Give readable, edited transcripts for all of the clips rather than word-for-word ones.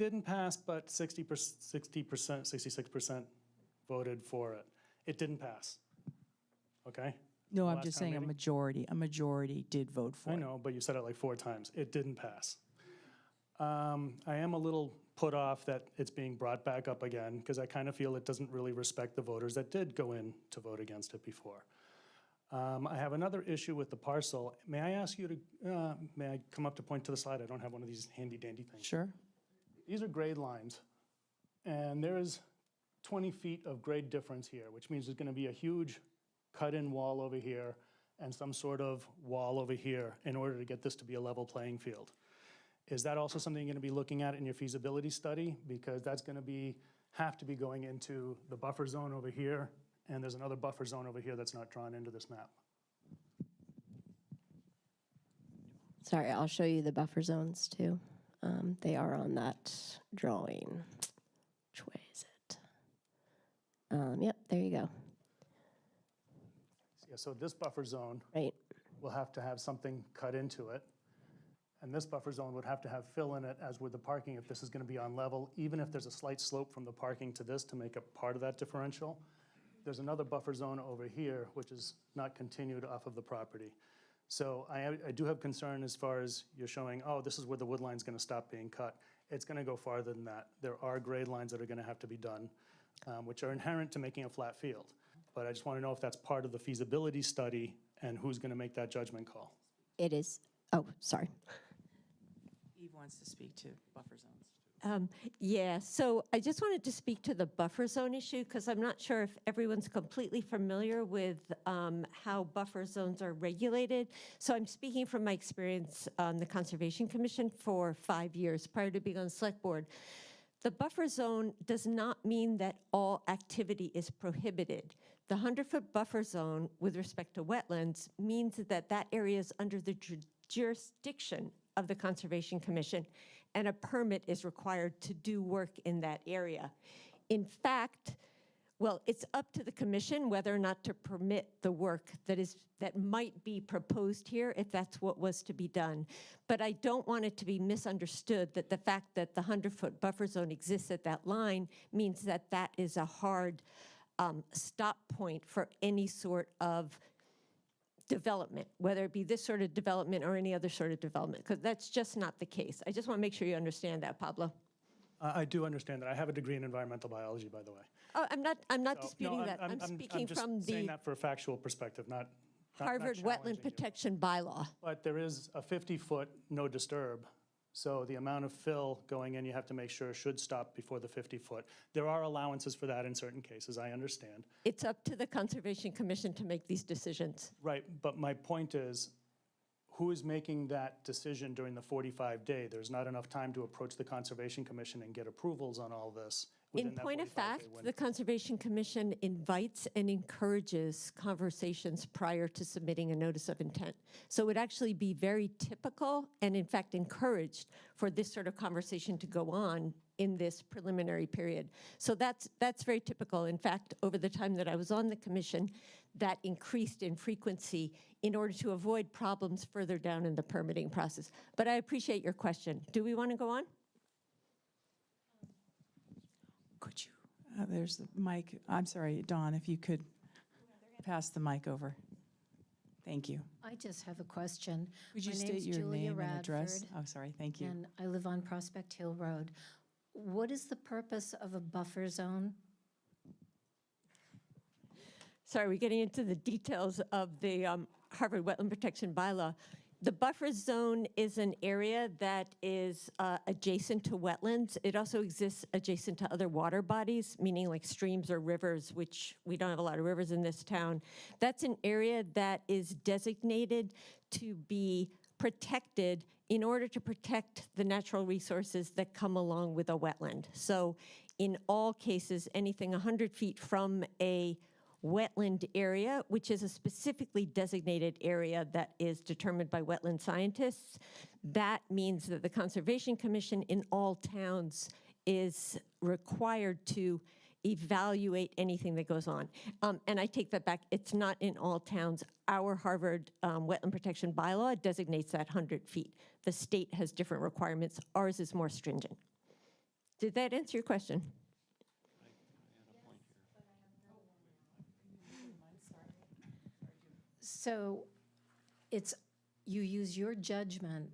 didn't pass, but 60%, 66% voted for it. It didn't pass, okay? No, I'm Last just town saying meeting? a majority did vote for I it. know, but you said it like 4 times. It didn't pass. I am a little put off that it's being brought back up again because I kind of feel it doesn't really respect the voters that did go in to vote against it before. I have another issue with the parcel. May I ask you to, may I come up to point to the slide? I don't have one of these handy dandy things. Sure. These are grade lines, and there is 20 feet of grade difference here, which means there's going to be a huge cut-in wall over here and some sort of wall over here in order to get this to be a level playing field. Is that also something you're going to be looking at in your feasibility study? Because that's going to have to be going into the buffer zone over here, and there's another buffer zone over here that's not drawn into this map. Sorry, I'll show you the buffer zones too. They are on that drawing. Which way is it? Yep, there you go. Yeah, so this buffer zone Right. will have to have something cut into it. And this buffer zone would have to have fill in it, as with the parking, if this is going to be on level, even if there's a slight slope from the parking to this to make it part of that differential. There's another buffer zone over here, which is not continued off of the property. So I do have concern as far as you're showing, oh, this is where the wood line's going to stop being cut. It's going to go farther than that. There are grade lines that are going to have to be done, which are inherent to making a flat field. But I just want to know if that's part of the feasibility study and who's going to make that judgment call. It is. Oh, sorry. Eve wants to speak to buffer zones. Yeah, so I just wanted to speak to the buffer zone issue because I'm not sure if everyone's completely familiar with how buffer zones are regulated. So I'm speaking from my experience on the Conservation Commission for 5 years prior to being on the Select Board. The buffer zone does not mean that all activity is prohibited. The 100-foot buffer zone with respect to wetlands means that that area is under the jurisdiction of the Conservation Commission, and a permit is required to do work in that area. In fact, well, it's up to the commission whether or not to permit the work that might be proposed here if that's what was to be done. But I don't want it to be misunderstood that the fact that the 100-foot buffer zone exists at that line means that that is a hard stop point for any sort of development, whether it be this sort of development or any other sort of development, because that's just not the case. I just want to make sure you understand that, Pablo. I do understand that. I have a degree in environmental biology, by the way. Oh, I'm not So, disputing no, that. I'm speaking just from saying the that for a factual perspective, not Harvard challenging Wetland you. Protection Bylaw. But there is a 50-foot no disturb. So the amount of fill going in, you have to make sure should stop before the 50-foot. There are allowances for that in certain cases, I understand. It's up to the Conservation Commission to make these decisions. Right, but my point is, who is making that decision during the 45-day? There's not enough time to approach the Conservation Commission and get approvals on all this. In point of fact, the Conservation Commission invites and encourages conversations prior to submitting a notice of intent. So it would actually be very typical and in fact encouraged for this sort of conversation to go on in this preliminary period. So that's very typical. In fact, over the time that I was on the commission, that increased in frequency in order to avoid problems further down in the permitting process. But I appreciate your question. Do we want to go on? Could you? There's the mic. I'm sorry, Dawn, if you could pass the mic over. Thank you. I just have a question. Would you My state name's your Julia name and address? Radford, Oh, sorry, thank you. and I live on Prospect Hill Road. What is the purpose of a buffer zone? Sorry, we're getting into the details of the Harvard Wetland Protection Bylaw. The buffer zone is an area that is adjacent to wetlands. It also exists adjacent to other water bodies, meaning like streams or rivers, which we don't have a lot of rivers in this town. That's an area that is designated to be protected in order to protect the natural resources that come along with a wetland. So in all cases, anything 100 feet from a wetland area, which is a specifically designated area that is determined by wetland scientists. That means that the Conservation Commission in all towns is required to evaluate anything that goes on. And I take that back, it's not in all towns. Our Harvard Wetland Protection Bylaw designates that 100 feet. The state has different requirements. Ours is more stringent. Did that answer your question? So it's, you use your judgment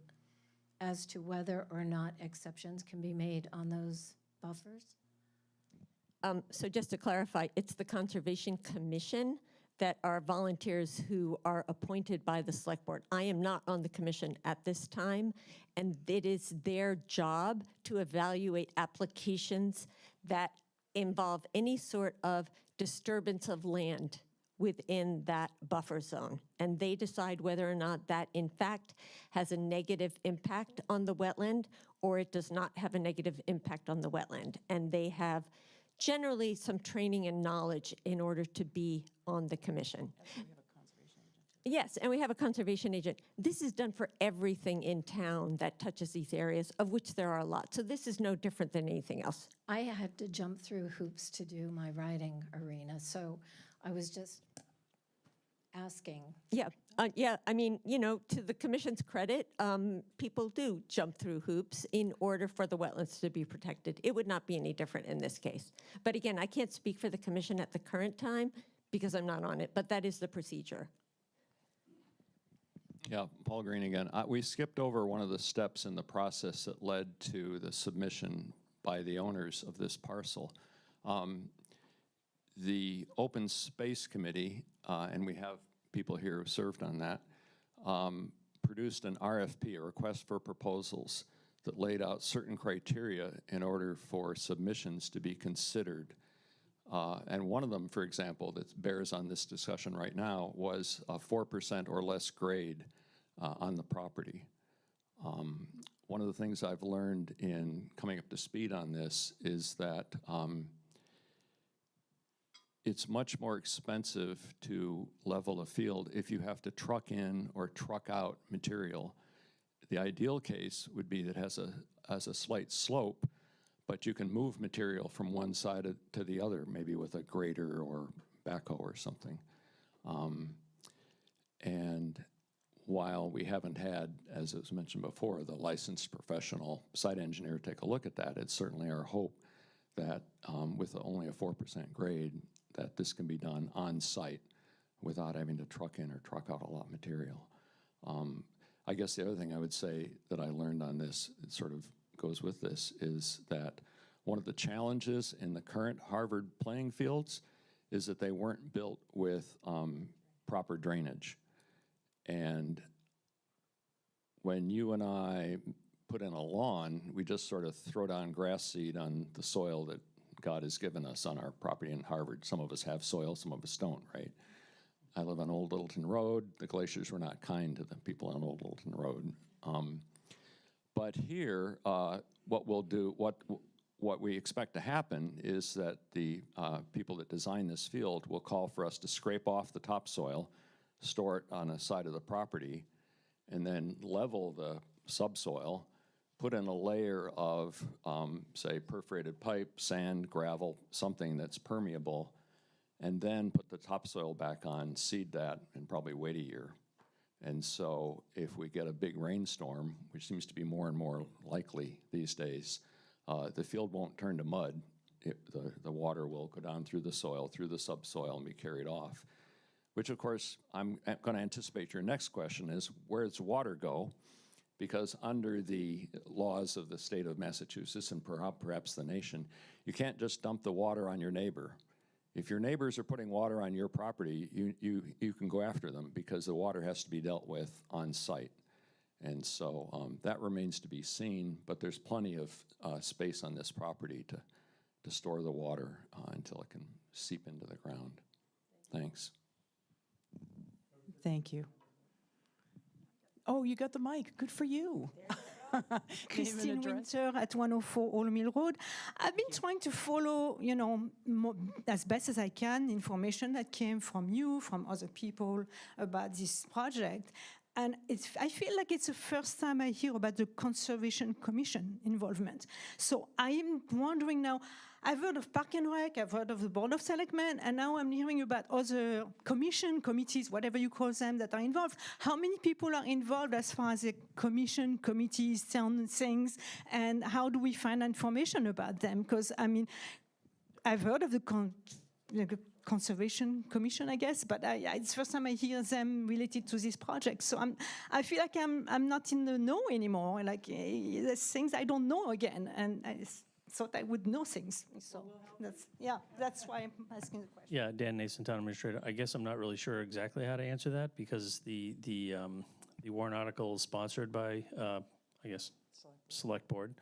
as to whether or not exceptions can be made on those buffers? So just to clarify, it's the Conservation Commission that are volunteers who are appointed by the Select Board. I am not on the commission at this time, and it is their job to evaluate applications that involve any sort of disturbance of land within that buffer zone. And they decide whether or not that, in fact, has a negative impact on the wetland or it does not have a negative impact on the wetland. And they have generally some training and knowledge in order to be on the commission. Yes, and we have a conservation agent. This is done for everything in town that touches these areas, of which there are a lot. So this is no different than anything else. I had to jump through hoops to do my riding arena, so I was just asking. Yeah, I mean, you know, to the commission's credit, people do jump through hoops in order for the wetlands to be protected. It would not be any different in this case. But again, I can't speak for the commission at the current time because I'm not on it, but that is the procedure. Yeah, Paul Green again. We skipped over one of the steps in the process that led to the submission by the owners of this parcel. The Open Space Committee, and we have people here who served on that, produced an RFP, a request for proposals, that laid out certain criteria in order for submissions to be considered. And one of them, for example, that bears on this discussion right now was a 4% or less grade on the property. One of the things I've learned in coming up to speed on this is that it's much more expensive to level a field if you have to truck in or truck out material. The ideal case would be that it has a slight slope, but you can move material from one side to the other, maybe with a grader or backhoe or something. And while we haven't had, as was mentioned before, the licensed professional site engineer take a look at that, it's certainly our hope that with only a 4% grade, that this can be done on site without having to truck in or truck out a lot of material. I guess the other thing I would say that I learned on this, it sort of goes with this, is that one of the challenges in the current Harvard playing fields is that they weren't built with proper drainage. And when you and I put in a lawn, we just sort of throw down grass seed on the soil that God has given us on our property in Harvard. Some of us have soil, some of us don't, right? I live on Old Littleton Road. The glaciers were not kind to the people on Old Littleton Road. But here, what we'll do, what we expect to happen is that the people that design this field will call for us to scrape off the topsoil, store it on a side of the property, and then level the subsoil, put in a layer of, say, perforated pipe, sand, gravel, something that's permeable, and then put the topsoil back on, seed that, and probably wait a year. And so if we get a big rainstorm, which seems to be more and more likely these days, the field won't turn to mud. The water will go down through the soil, through the subsoil, and be carried off. Which, of course, I'm going to anticipate your next question is, where does water go? Because under the laws of the state of Massachusetts and perhaps the nation, you can't just dump the water on your neighbor. If your neighbors are putting water on your property, you can go after them because the water has to be dealt with on site. And so that remains to be seen, but there's plenty of space on this property to store the water until it can seep into the ground. Thanks. Thank you. Oh, you got the mic. Good for you. Christine Winter at 104 Old Mill Road. I've been trying to follow, you know, as best as I can, information that came from you, from other people about this project. And I feel like it's the first time I hear about the Conservation Commission involvement. So I'm wondering now, I've heard of Park and Rec, I've heard of the Board of Selectmen, and now I'm hearing about other committees, whatever you call them, that are involved. How many people are involved as far as the committees, certain things, and how do we find information about them? Because, I mean, I've heard of the Conservation Commission, I guess, but it's the first time I hear them related to this project. So I feel like I'm not in the know anymore. Like there's things I don't know again, and I thought I would know things. So that's why I'm asking the question. Yeah, Dan Nason, Town Administrator. I guess I'm not really sure exactly how to answer that because the warrant article is sponsored by, I guess, Select Board.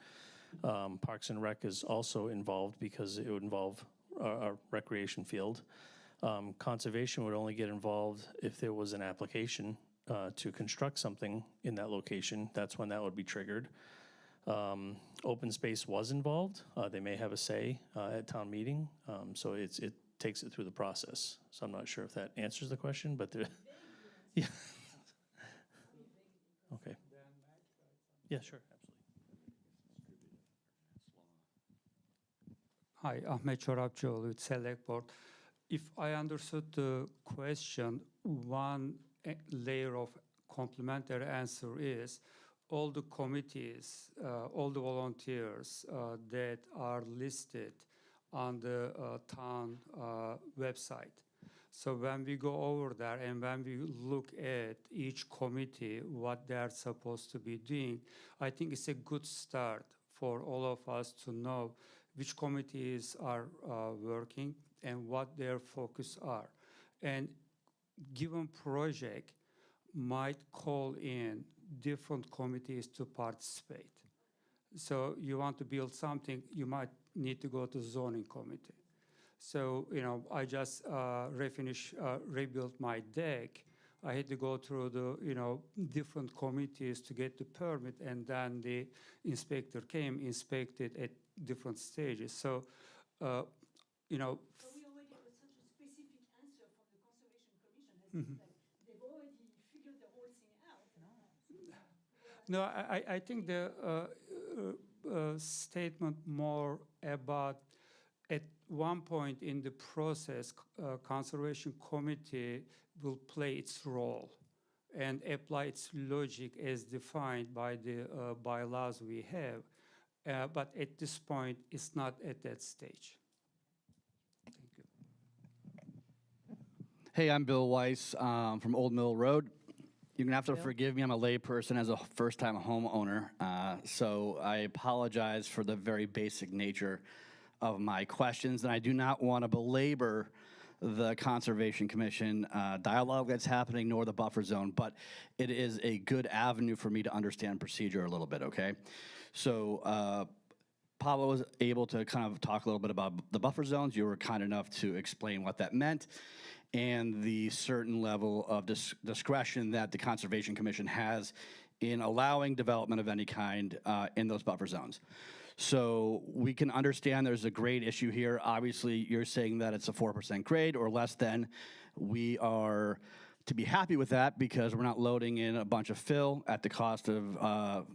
Parks and Rec is also involved because it would involve a recreation field. Conservation would only get involved if there was an application to construct something in that location. That's when that would be triggered. Open space was involved. They may have a say at town meeting, so it takes it through the process. So I'm not sure if that answers the question, but yeah. Okay. Yeah, sure, absolutely. Hi, Ahmet Çorapçıoğlu with Select Board. If I understood the question, one layer of complementary answer is all the committees, all the volunteers that are listed on the town website. So when we go over there and when we look at each committee, what they're supposed to be doing, I think it's a good start for all of us to know which committees are working and what their focus are. And given project might call in different committees to participate. So you want to build something, you might need to go to zoning committee. So, you know, I just rebuilt my deck. I had to go through the, different committees to get the permit, and then the inspector came, inspected at different stages. So, So we already have such a specific answer from the Conservation Commission. They've already figured the whole thing out. No, I think the statement more about at one point in the process, Conservation Committee will play its role and apply its logic as defined by the bylaws we have. But at this point, it's not at that stage. Thank you. Hey, I'm Bill Weiss from Old Mill Road. You're gonna have to forgive me, I'm a lay person as a first-time homeowner, so I apologize for the very basic nature of my questions, and I do not want to belabor the Conservation Commission dialogue that's happening, nor the buffer zone, but it is a good avenue for me to understand procedure a little bit, okay? So Pablo was able to kind of talk a little bit about the buffer zones. You were kind enough to explain what that meant and the certain level of discretion that the Conservation Commission has in allowing development of any kind in those buffer zones. So we can understand there's a grade issue here. Obviously, you're saying that it's a 4% grade or less than. We are to be happy with that because we're not loading in a bunch of fill at the cost of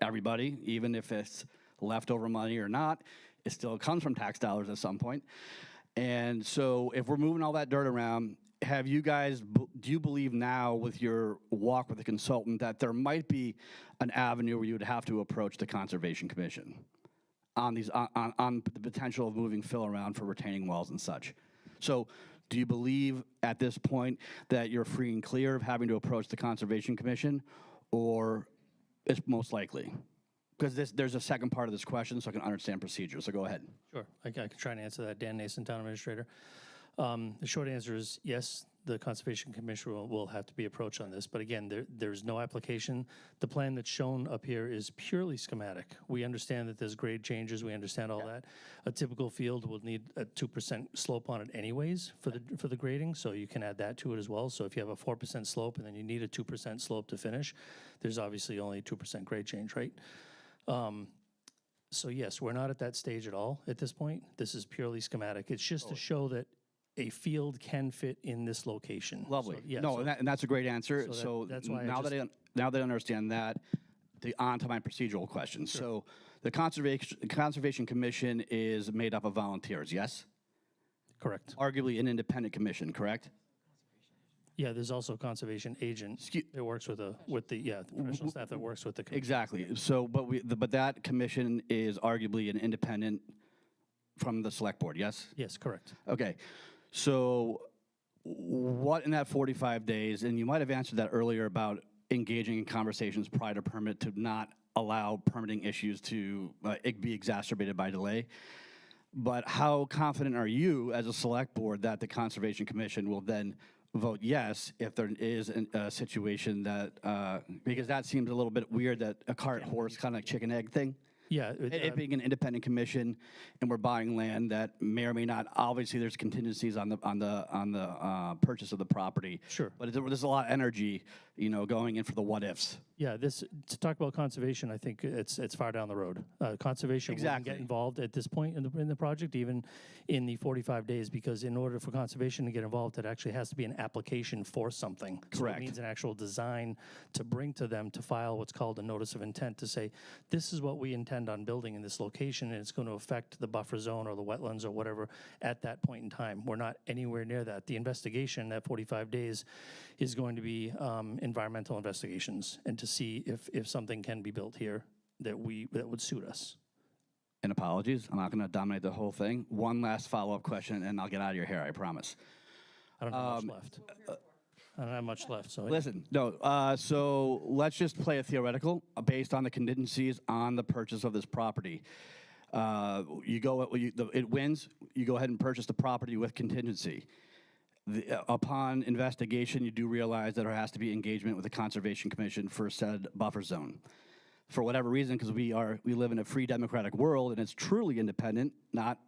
everybody, even if it's leftover money or not. It still comes from tax dollars at some point. And so if we're moving all that dirt around, have you guys, do you believe now with your walk with the consultant that there might be an avenue where you would have to approach the Conservation Commission on these on the potential of moving fill around for retaining walls and such? So do you believe at this point that you're free and clear of having to approach the Conservation Commission, or it's most likely? Because there's a second part of this question, so I can understand procedure. So go ahead. Sure, I can try and answer that. Dan Nason, Town Administrator. The short answer is yes, the Conservation Commission will have to be approached on this. But again, there's no application. The plan that's shown up here is purely schematic. We understand that there's grade changes. We understand all that. A typical field will need a 2% slope on it anyways for the grading, so you can add that to it as well. So if you have a 4% slope and then you need a 2% slope to finish, there's obviously only a 2% grade change, right? So yes, we're not at that stage at all at this point. This is purely schematic. It's just to show that a field can fit in this location. Lovely. So, yeah, No, so- and that's a great answer. so that- So that's why I now now that I understand that, on to my procedural question. So the Conservation Commission is made up of volunteers, yes? Correct. Arguably an independent commission, correct? Yeah, there's also a conservation agent that works with the professional staff that works with the commission. Exactly. So, but that commission is arguably an independent from the select board, yes? Yes, correct. Okay. So what in that 45 days, and you might have answered that earlier about engaging in conversations prior to permit to not allow permitting issues to be exacerbated by delay. But how confident are you as a select board that the Conservation Commission will then vote yes if there is a situation that, because that seems a little bit weird that a cart horse kind of like chicken egg thing? Yeah. It being an independent commission, and we're buying land that may or may not. Obviously, there's contingencies on the purchase of the property. Sure. But there's a lot of energy, going in for the what ifs. Yeah, to talk about conservation, I think it's far down the road. Conservation wouldn't Exactly. get involved at this point in the project, even in the 45 days, because in order for conservation to get involved, it actually has to be an application for something. So Correct. it means an actual design to bring to them to file what's called a notice of intent to say, this is what we intend on building in this location, and it's going to affect the buffer zone or the wetlands or whatever at that point in time. We're not anywhere near that. The investigation at 45 days is going to be environmental investigations, and to see if something can be built here that would suit us. And apologies, I'm not going to dominate the whole thing. One last follow-up question, and I'll get out of your hair, I promise. I don't have much left. I don't have much left. So Listen, no. So let's just play a theoretical based on the contingencies on the purchase of this property. It wins. You go ahead and purchase the property with contingency. Upon investigation, you do realize that there has to be engagement with the Conservation Commission for said buffer zone. For whatever reason, because we live in a free democratic world and it's truly independent, not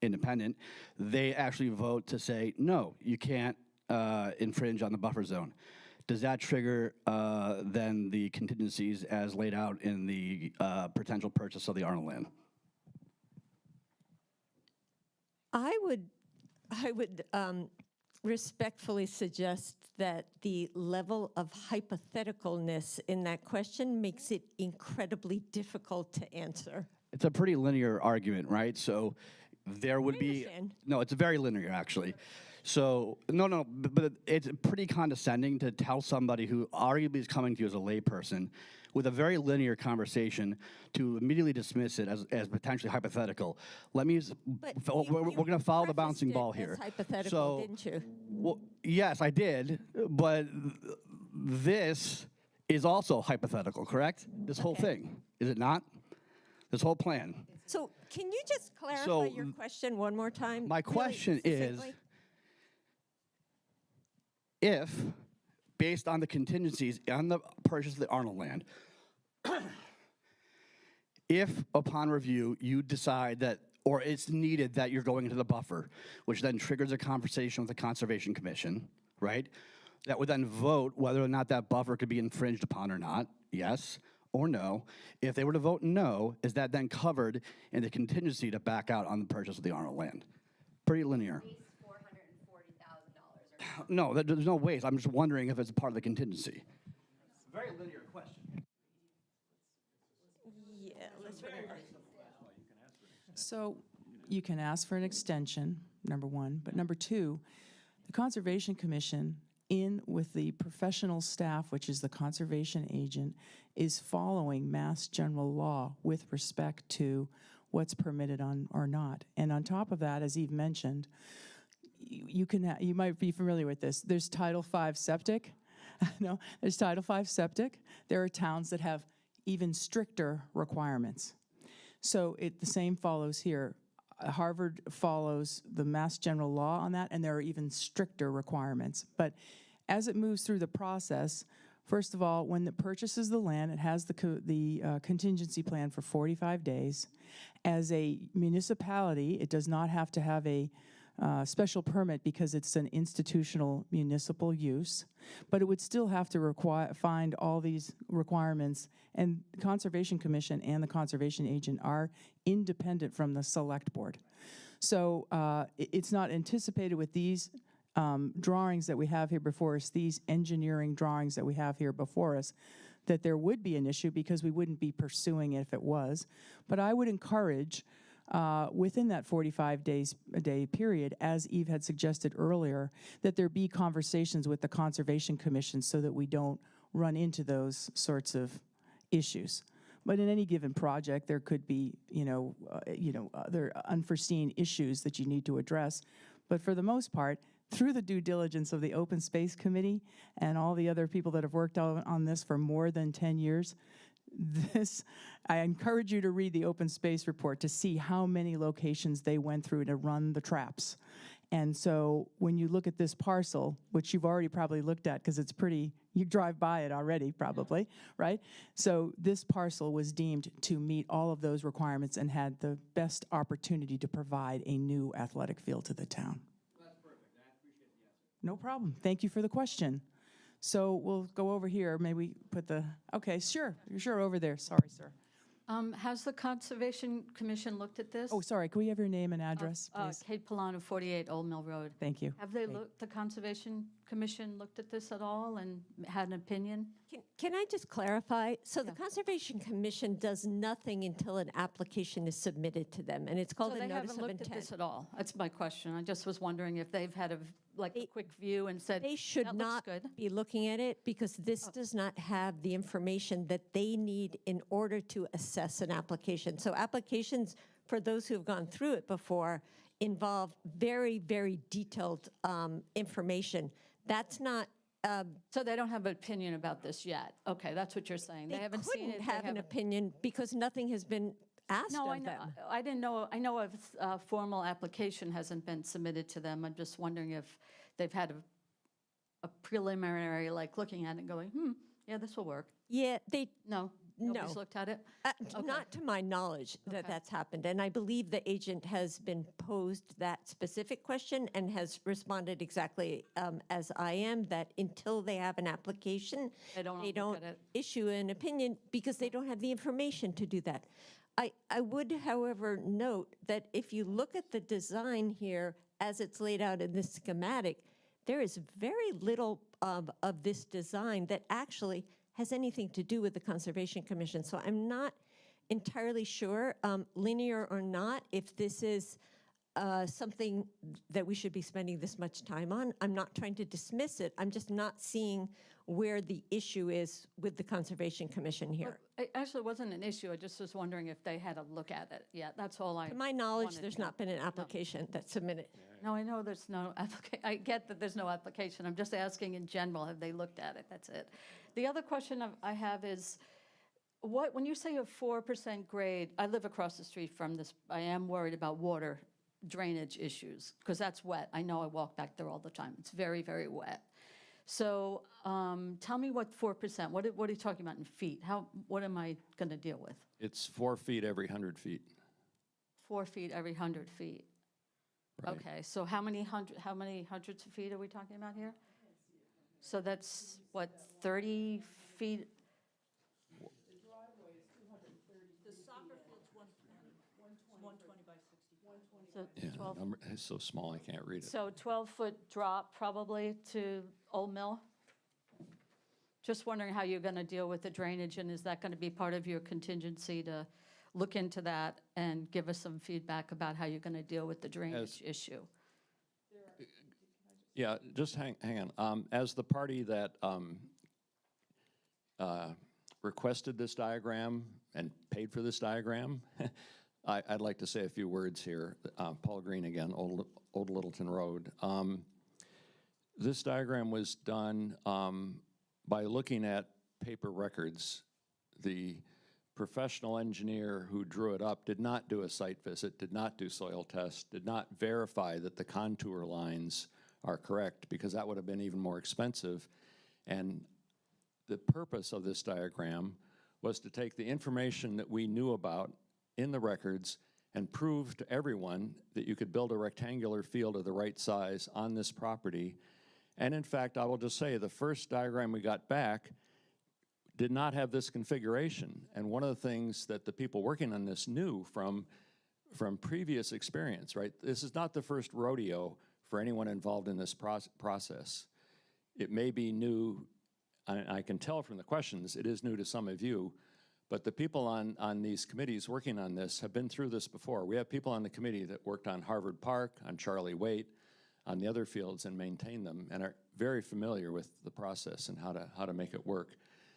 independent, they actually vote to say, no, you can't infringe on the buffer zone. Does that trigger then the contingencies as laid out in the potential purchase of the Arnold land? I would respectfully suggest that the level of hypotheticalness in that question makes it incredibly difficult to answer. It's a pretty linear argument, right? So there would be, understand. no, it's very linear actually. So, no, but it's pretty condescending to tell somebody who arguably is coming to you as a layperson with a very linear conversation to immediately dismiss it as potentially hypothetical. Let me, we're going to follow the bouncing ball here. That's hypothetical, So, didn't you? well, yes, I did, but this is also hypothetical, correct? This whole thing, is it not? This whole plan. So can you just clarify So, your question one more time? My really question is, succinctly? if, based on the contingencies on the purchase of the Arnold land, if upon review you decide that, or it's needed that you're going into the buffer, which then triggers a conversation with the Conservation Commission, right? That would then vote whether or not that buffer could be infringed upon or not, yes or no. If they were to vote no, is that then covered in the contingency to back out on the purchase of the Arnold land? Pretty linear. No, there's no ways. I'm just wondering if it's a part of the contingency. Very linear question. Yeah, let's remember. So you can ask for an extension, number one. But number two, the Conservation Commission, in with the professional staff, which is the conservation agent, is following Mass General Law with respect to what's permitted on or not. And on top of that, as Eve mentioned, you might be familiar with this. There's Title V septic. No, there's Title V septic. There are towns that have even stricter requirements. So the same follows here. Harvard follows the Mass General Law on that, and there are even stricter requirements. But as it moves through the process, first of all, when it purchases the land, it has the contingency plan for 45 days. As a municipality, it does not have to have a special permit because it's an institutional municipal use, but it would still have to find all these requirements. And the Conservation Commission and the conservation agent are independent from the select board. So it's not anticipated with these drawings that we have here before us, these engineering drawings that we have here before us, that there would be an issue because we wouldn't be pursuing it if it was. But I would encourage within that 45-day period, as Eve had suggested earlier, that there be conversations with the Conservation Commission so that we don't run into those sorts of issues. But in any given project, there could be, other unforeseen issues that you need to address. But for the most part, through the due diligence of the Open Space Committee and all the other people that have worked on this for more than 10 years, I encourage you to read the open space report to see how many locations they went through to run the traps. And so when you look at this parcel, which you've already probably looked at because it's pretty, you drive by it already probably, right? So this parcel was deemed to meet all of those requirements and had the best opportunity to provide a new athletic field to the town. That's perfect. I appreciate the answer. No problem. Thank you for the question. So we'll go over here. Maybe we put the, okay, sure. You're sure over there. Sorry, sir. Has the Conservation Commission looked at this? Oh, sorry. Can we have your name and address, please? Kate Polano, 48 Old Mill Road. Thank you. Have they looked, the Conservation Commission looked at this at all and had an opinion? Can I just clarify? So the Conservation Commission does nothing until an application is submitted to them, and it's called So a they notice haven't of looked at intent. this at all? That's my question. I just was wondering if they've had a quick view and said, They should "That looks not good." be looking at it because this does not have the information that they need in order to assess an application. So applications, for those who have gone through it before, involve very, very detailed information. That's not. So they don't have an opinion about this yet? Okay, that's what you're saying. They haven't seen it. couldn't they have an haven't- opinion because nothing has been asked No, of I know. them. I didn't know. I know a formal application hasn't been submitted to them. I'm just wondering if they've had a preliminary, like looking at it and going, yeah, this will work. Yeah, they No, No. nobody's looked at it. Not to my knowledge that Okay. that's happened. And I believe the agent has been posed that specific question and has responded exactly as I am, that until they have an application, They don't they look don't at it. issue an opinion because they don't have the information to do that. I would, however, note that if you look at the design here as it's laid out in this schematic, there is very little of this design that actually has anything to do with the Conservation Commission. So I'm not entirely sure, linear or not, if this is something that we should be spending this much time on. I'm not trying to dismiss it. I'm just not seeing where the issue is with the Conservation Commission here. It actually wasn't an issue. I just was wondering if they had a look at it yet. That's all I. To my knowledge, wanted there's to know. not been an application that's submitted. No, I know there's no application. I get that there's no application. I'm just asking in general, have they looked at it? That's it. The other question I have is, when you say a 4% grade, I live across the street from this. I am worried about water drainage issues because that's wet. I know I walk back there all the time. It's very, very wet. So tell me what 4%, what are you talking about in feet? What am I going to deal with? It's 4 feet every 100 feet. 4 feet every 100 feet. Right. Okay, so how many hundreds of feet are we talking about here? So that's, what, 30 feet? So Yeah, 12, number is so small I can't read it. so 12-foot drop probably to Old Mill? Just wondering how you're going to deal with the drainage, and is that going to be part of your contingency to look into that and give us some feedback about how you're going to deal with the drainage issue? Yeah, just hang on. As the party that requested this diagram and paid for this diagram, I'd like to say a few words here. Paul Green again, Old Littleton Road. This diagram was done by looking at paper records. The professional engineer who drew it up did not do a site visit, did not do soil tests, did not verify that the contour lines are correct, because that would have been even more expensive. And the purpose of this diagram was to take the information that we knew about in the records and prove to everyone that you could build a rectangular field of the right size on this property. And in fact, I will just say, the first diagram we got back did not have this configuration. And one of the things that the people working on this knew from previous experience, right? This is not the first rodeo for anyone involved in this process. It may be new, and I can tell from the questions, it is new to some of you, but the people on these committees working on this have been through this before. We have people on the committee that worked on Harvard Park, on Charlie Waite, on the other fields and maintain them, and are very familiar with the process and how to make it work.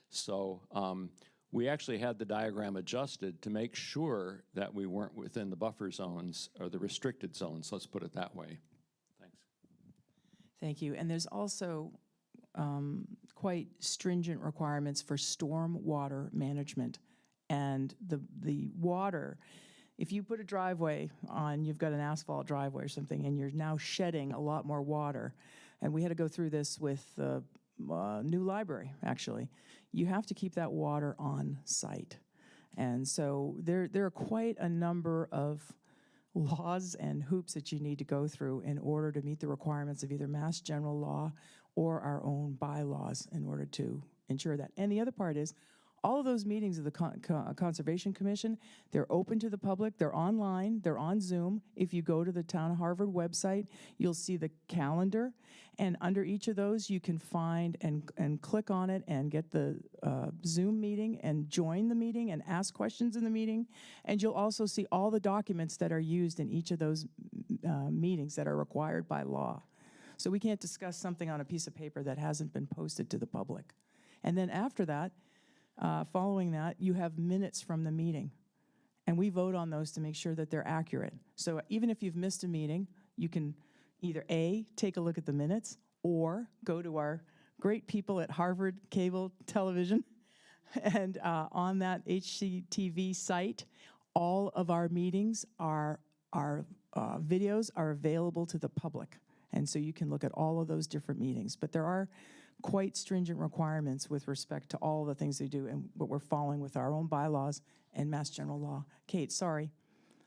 So we actually had the diagram adjusted to make sure that we weren't within the buffer zones or the restricted zones, let's put it that way. Thanks. Thank you. And there's also quite stringent requirements for storm water management. And the water, if you put a driveway on, you've got an asphalt driveway or something, and you're now shedding a lot more water, and we had to go through this with the new library, actually. You have to keep that water on site. And so there are quite a number of laws and hoops that you need to go through in order to meet the requirements of either Mass General Law or our own bylaws in order to ensure that. And the other part is, all of those meetings of the Conservation Commission, they're open to the public, they're online, they're on Zoom. If you go to the Town of Harvard website, you'll see the calendar, and under each of those you can find and click on it and get the Zoom meeting and join the meeting and ask questions in the meeting. And you'll also see all the documents that are used in each of those meetings that are required by law. So we can't discuss something on a piece of paper that hasn't been posted to the public. And then after that, following that, you have minutes from the meeting. And we vote on those to make sure that they're accurate. So even if you've missed a meeting, you can either A, take a look at the minutes, or go to our great people at Harvard Cable Television. And on that HCTV site, all of our meetings, our videos are available to the public. And so you can look at all of those different meetings. But there are quite stringent requirements with respect to all the things they do and what we're following with our own bylaws and Mass General Law. Kate, sorry.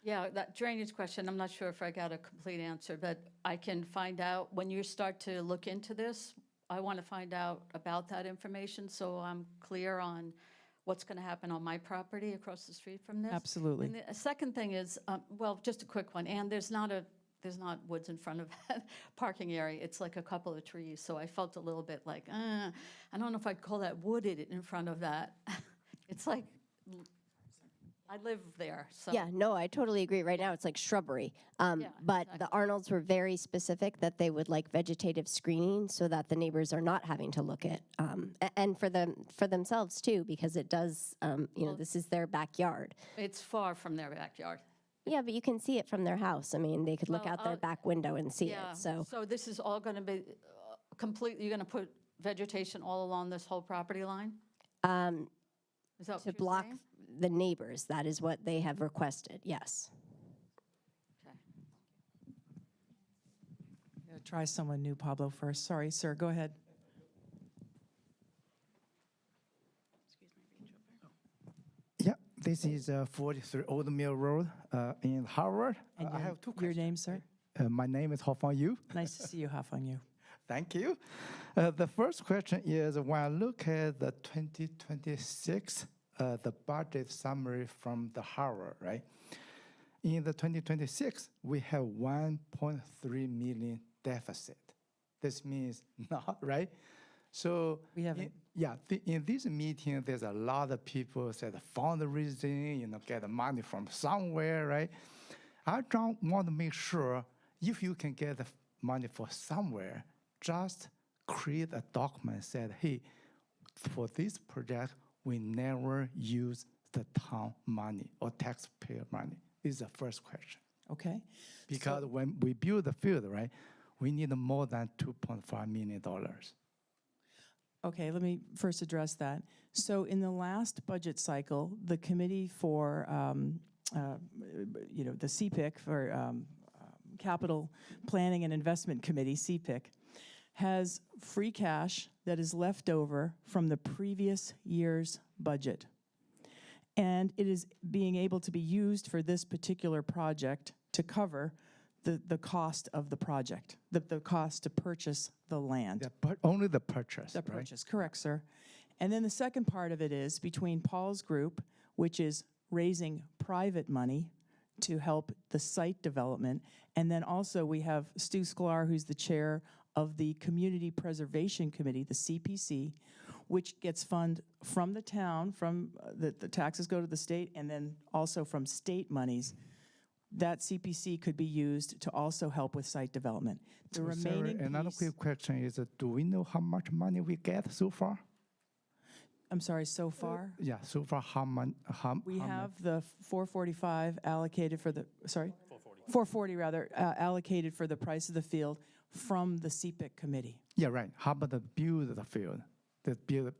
Yeah, that drainage question, I'm not sure if I got a complete answer, but I can find out when you start to look into this. I want to find out about that information so I'm clear on what's going to happen on my property across the street from this. Absolutely. And the second thing is, well, just a quick one, and there's not woods in front of that parking area. It's like a couple of trees. So I felt a little bit like, I don't know if I'd call that wooded in front of that. It's like, I live there, so. Yeah, no, I totally agree. Right now, it's like shrubbery. But exactly. the Arnolds were very specific that they would like vegetative screening so that the neighbors are not having to look at, and for themselves too, because it does, this is their backyard. It's far from their backyard. Yeah, but you can see it from their house. I mean, they could look Well, out their back window and see it, so. So this is all going to be completely, you're going to put vegetation all along this whole property line? Is that what To you're block saying? the neighbors, that is what they have requested, yes. Okay. Try someone new, Pablo, first. Sorry, sir, go ahead. Yeah, this is 43 Old Mill Road in Harvard. And I have two your questions. name, sir? My name is Hofang Yu. Nice to see you, Hafang Yu. Thank you. The first question is, when I look at the 2026, the budget summary from the Harvard, right? In the 2026, we have 1.3 million deficit. This means not, right? So We haven't. in this meeting, there's a lot of people said fundraising, get the money from somewhere, right? I don't want to make sure if you can get the money for somewhere, just create a document said, hey, for this project, we never use the town money or taxpayer money. This is the first question. Okay. Because when we build the field, right, we need more than $2.5 million. Okay, let me first address that. So in the last budget cycle, the committee for, the CPIC, for Capital Planning and Investment Committee, CPIC, has free cash that is left over from the previous year's budget. And it is being able to be used for this particular project to cover the cost of the project, the cost to purchase the land. Yeah, but only the purchase, The right? purchase, correct, sir. And then the second part of it is between Paul's group, which is raising private money to help the site development, and then also we have Stu Sklar, who's the chair of the Community Preservation Committee, the CPC, which gets fund from the town, from the taxes go to the state, and then also from state monies. That CPC could be used to also help with site development. The So, Sarah, remaining another piece, quick question is, do we know how much money we get so far? I'm sorry, so far? Yeah, so far how much? We have the 445 allocated for the, sorry? 440 rather, allocated for the price of the field from the CPIC committee. Yeah, right. How about the build the field?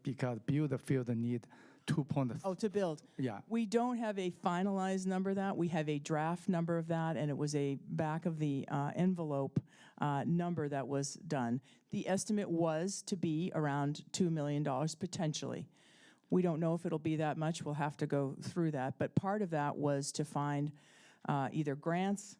Because build the field need 2.3. Oh, to build. Yeah. We don't have a finalized number of that. We have a draft number of that, and it was a back of the envelope number that was done. The estimate was to be around $2 million potentially. We don't know if it'll be that much. We'll have to go through that. But part of that was to find either grants,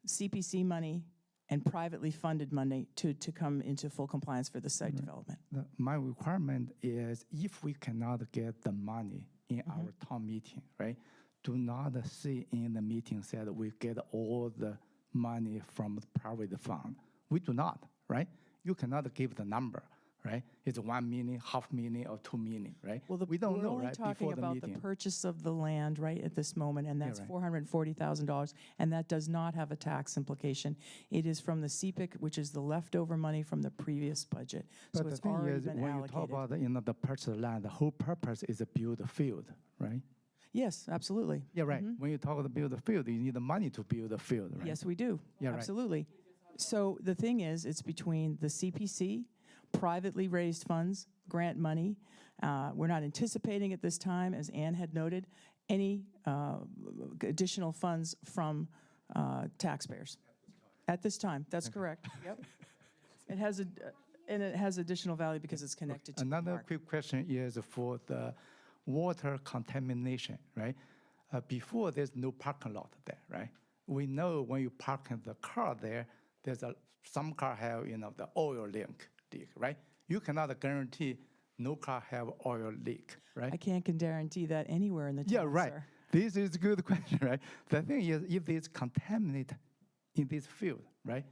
CPC money, and privately funded money to come into full compliance for the site development. My requirement is if we cannot get the money in Mm-hmm. our town meeting, right? Do not say in the meeting said we get all the money from the private fund. We do not, right? You cannot give the number, right? It's 1 million, $500,000, or 2 million, right? Well, we don't we're know, only right? talking Before the about meeting. the purchase of the land right at this moment, and that's right. $440,000, and that does not have a tax implication. It is from the CPIC, which is the leftover money from the previous budget. But So the it's thing already is, been when you talk allocated. about the purchase of land, the whole purpose is to build a field, right? Yes, absolutely. Yeah, right. When you talk about build a field, you need the money to build a field, right? Yes, we do. Yeah, right. Absolutely. So the thing is, it's between the CPC, privately raised funds, grant money. We're not anticipating at this time, as Ann had noted, any additional funds from taxpayers. At this time, that's correct. Yep. It has and it has additional value because it's connected to the Another park. quick question is for the water contamination, right? Before, there's no parking lot there, right? We know when you park the car there, there's some car have, the oil leak, right? You cannot guarantee no car have oil leak, right? I can't guarantee that anywhere in the town, Yeah, right. sir. This is a good question, right? The thing is, if it's contaminated in this field, right,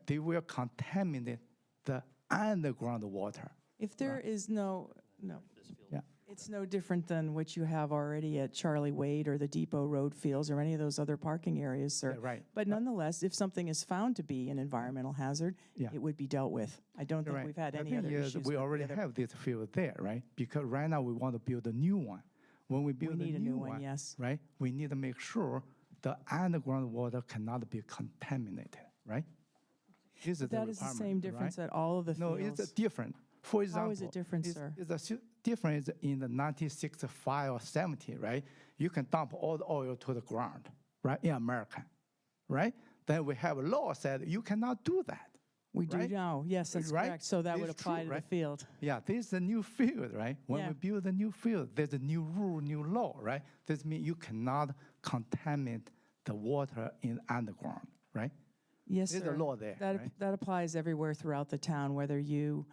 they will contaminate the underground water. If there is no, Yeah. it's no different than what you have already at Charlie Wade or the Depot Road fields or any of those other parking areas, sir. Yeah, right. But nonetheless, if something is found to be an environmental hazard, Yeah. it would be dealt with. I don't think Right. we've had The any thing other is, issues. we with the already other- have this field there, right? Because right now we want to build a new one. When we build need a new one, yes. right, we need to make sure the underground water cannot be contaminated, right? This is That is the same requirement, difference right? at all of the No, fields. it's different. For example, How is it different, sir? It's a difference in the 1965 or 70, right? You can dump all the oil to the ground, right, in America, right? Then we have a law said you cannot do that. We do right? now, yes, that's Right? correct. So that This would is apply true, to right? the field. Yeah, this is a new field, right? When Yeah. we build a new field, there's a new rule, new law, right? This means you cannot contaminate the water in underground, right? Yes, There's sir. a law there, right? That applies everywhere throughout the town, whether you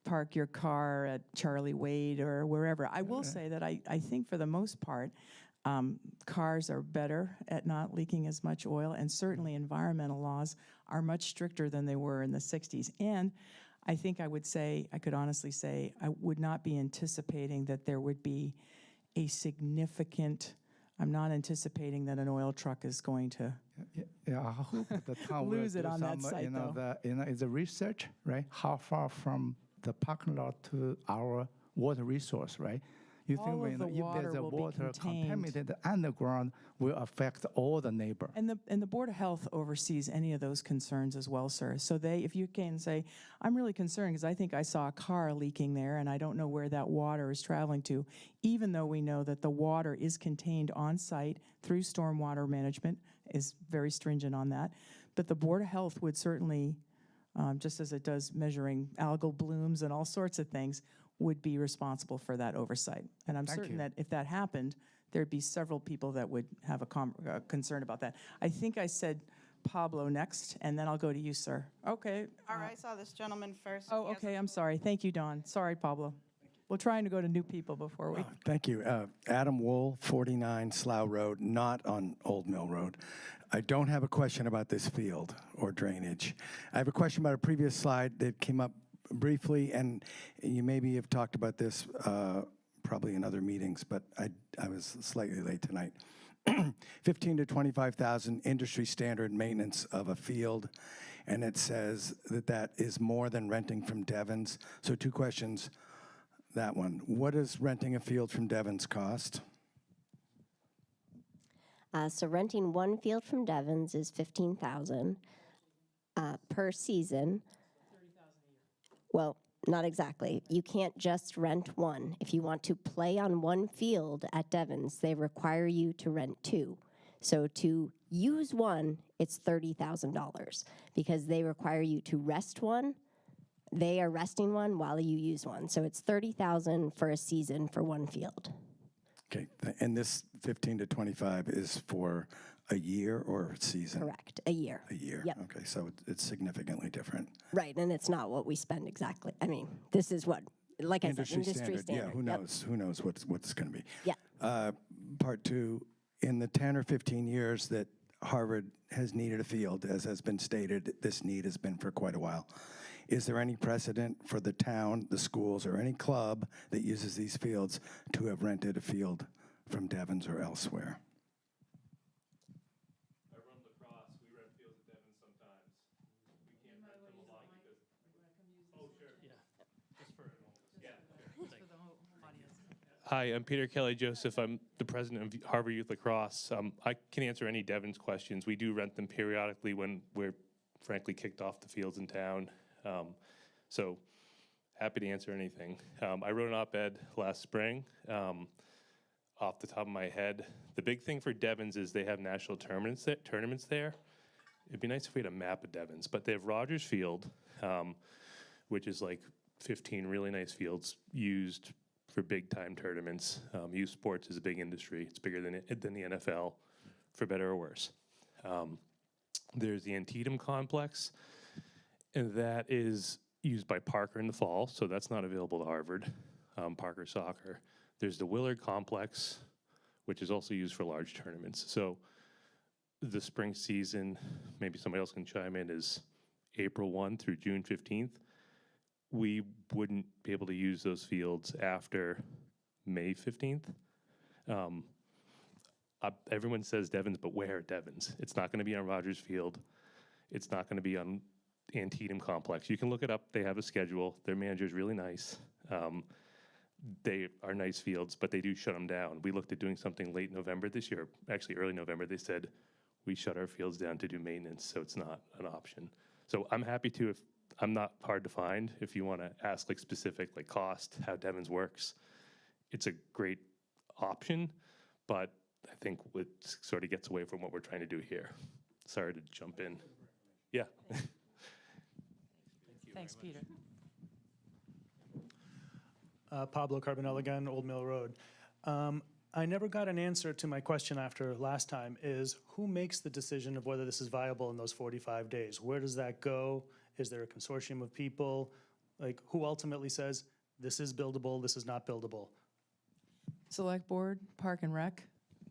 park your car at Charlie Wade or wherever. I will say that I think for the most part, cars are better at not leaking as much oil, and certainly environmental laws are much stricter than they were in the 60s. And I think I could honestly say, I would not be anticipating that there would be a significant, I'm not anticipating that an oil truck is going to Yeah, I hope the town will Lose it do on that some, site, though. is a research, right? How far from the parking lot to our water resource, right? You All think of when, the if water there's a will be water contained. contaminated underground, will affect all the neighbor. And the Board of Health oversees any of those concerns as well, sir. So if you can say, I'm really concerned because I think I saw a car leaking there and I don't know where that water is traveling to, even though we know that the water is contained on site through stormwater management, is very stringent on that. But the Board of Health would certainly, just as it does measuring algal blooms and all sorts of things, would be responsible for that oversight. And I'm Thank certain you. that if that happened, there'd be several people that would have a concern about that. I think I said Pablo next, and then I'll go to you, sir. Okay. All right, I saw this gentleman first. Oh, He has the okay, I'm sorry. Thank you, Don. Sorry, Pablo. We're trying to go to new people before we. Thank you. Adam Wool, 49 Slough Road, not on Old Mill Road. I don't have a question about this field or drainage. I have a question about a previous slide that came up briefly, and you maybe have talked about this probably in other meetings, but I was slightly late tonight. 15 to 25,000 industry standard maintenance of a field, and it says that that is more than renting from Devon's. So 2 questions. That one, what does renting a field from Devon's cost? So renting one field from Devon's is $15,000 per season. Well, not exactly. You can't just rent one. If you want to play on one field at Devon's, they require you to rent 2. So to use one, it's $30,000 because they require you to rest one. They are resting one while you use one. So it's $30,000 for a season for one field. Okay, and this 15 to 25 is for a year or a season? Correct, a year. A year. Yep. Okay, so it's significantly different. Right, and it's not what we spend exactly. I mean, this is what, like I said, industry standard. Yeah, who Yep. knows? Who knows what it's going to be? Yeah. Part 2, in the 10 or 15 years that Harvard has needed a field, as has been stated, this need has been for quite a while. Is there any precedent for the town, the schools, or any club that uses these fields to have rented a field from Devon's or elsewhere? I run lacrosse. We rent fields at Devon sometimes. We can't rent them a lot because. Oh, sure. Yeah. Just for Hi, I'm Peter Kelly Joseph. I'm the president of Harvard Youth Lacrosse. I can answer any Devon's questions. We do rent them periodically when we're frankly kicked off the fields in town. So happy to answer anything. I wrote an op-ed last spring. Off the top of my head, the big thing for Devon's is they have national tournaments there. It'd be nice if we had a map of Devon's, but they have Rogers Field, which is like 15 really nice fields used for big time tournaments. Youth sports is a big industry. It's bigger than the NFL, for better or worse. There's the Antietam complex, and that is used by Parker in the fall, so that's not available to Harvard, Parker soccer. There's the Willard complex, which is also used for large tournaments. So the spring season, maybe somebody else can chime in, is April 1 through June 15th. We wouldn't be able to use those fields after May 15th. Everyone says Devon's, but where at Devon's? It's not going to be on Rogers Field. It's not going to be on Antietam complex. You can look it up. They have a schedule. Their manager's really nice. They are nice fields, but they do shut them down. We looked at doing something late November this year, actually early November. They said, we shut our fields down to do maintenance, so it's not an option. So I'm happy to, if I'm not hard to find, if you want to ask like specific like cost, how Devon's works, it's a great option, but I think it sort of gets away from what we're trying to do here. Sorry to jump in. Yeah. Thanks, Peter. Pablo Carbonell again, Old Mill Road. I never got an answer to my question after last time, is who makes the decision of whether this is viable in those 45 days? Where does that go? Is there a consortium of people? Like, who ultimately says, this is buildable, this is not buildable? Select Board, Park and Rec,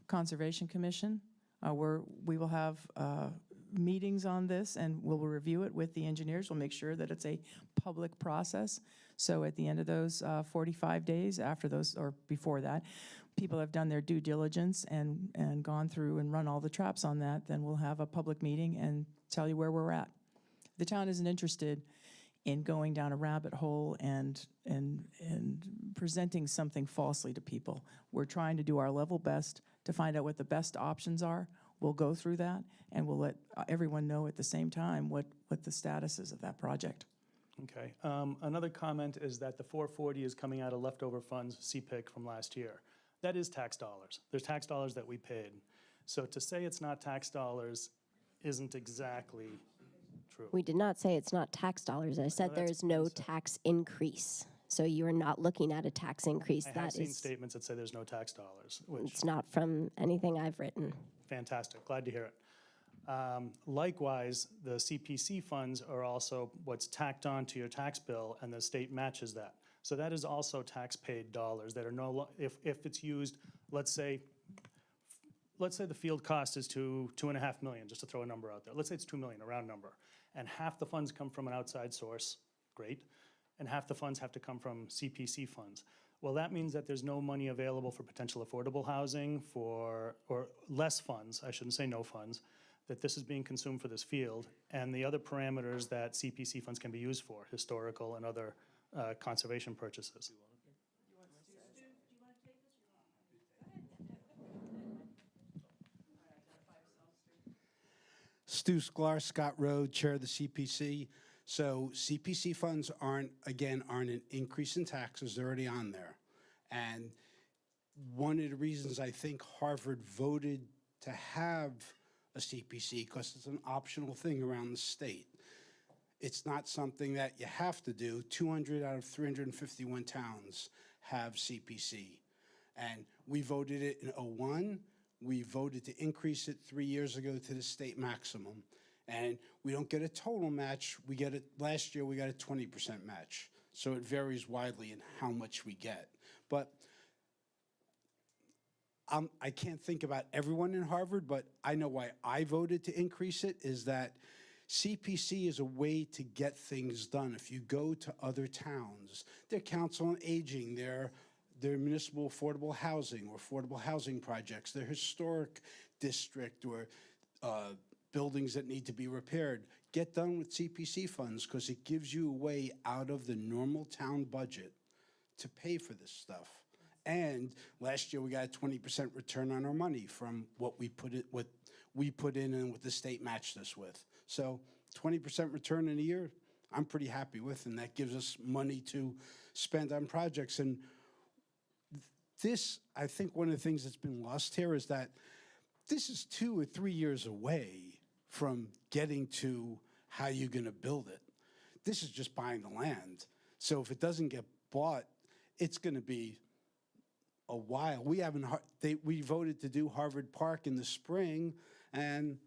Conservation Commission. We will have meetings on this, and we'll review it with the engineers. We'll make sure that it's a public process. So at the end of those 45 days, after those, or before that, people have done their due diligence and gone through and run all the traps on that, then we'll have a public meeting and tell you where we're at. The town isn't interested in going down a rabbit hole and presenting something falsely to people. We're trying to do our level best to find out what the best options are. We'll go through that, and we'll let everyone know at the same time what the status is of that project. Okay. Another comment is that the 440 is coming out of leftover funds, CPIC from last year. That is tax dollars. There's tax dollars that we paid. So to say it's not tax dollars isn't exactly true. We did not say it's not tax dollars. I said there is no tax increase. So you're not looking at a tax increase. I That have seen is, statements that say there's no tax dollars, which, it's not from anything I've written. fantastic, glad to hear it. Likewise, the CPC funds are also what's tacked on to your tax bill, and the state matches that. So that is also tax-paid dollars that are if it's used, let's say the field cost is $2.5 million, just to throw a number out there. Let's say it's $2 million, a round number, and half the funds come from an outside source, great, and half the funds have to come from CPC funds. Well, that means that there's no money available for potential affordable housing, or less funds, I shouldn't say no funds, that this is being consumed for this field, and the other parameters that CPC funds can be used for, historical and other conservation purchases. Stu Sklar, Scott Road, Chair of the CPC. So CPC funds aren't an increase in taxes, they're already on there. And one of the reasons I think Harvard voted to have a CPC, because it's an optional thing around the state. It's not something that you have to do. 200 out of 351 towns have CPC. And we voted it in '01. We voted to increase it 3 years ago to the state maximum. And we don't get a total match. We get it, last year we got a 20% match. So it varies widely in how much we get. But I can't think about everyone in Harvard, but I know why I voted to increase it is that CPC is a way to get things done. If you go to other towns, their council on aging, their municipal affordable housing or affordable housing projects, their historic district or buildings that need to be repaired, get done with CPC funds because it gives you a way out of the normal town budget to pay for this stuff. And last year we got a 20% return on our money from what we put in and what the state matched us with. So 20% return in a year, I'm pretty happy with, and that gives us money to spend on projects. And this, I think one of the things that's been lost here is that this is 2 or 3 years away from getting to how you're gonna build it. This is just buying the land. So if it doesn't get bought, it's gonna be a while. We voted to do Harvard Park in the spring, and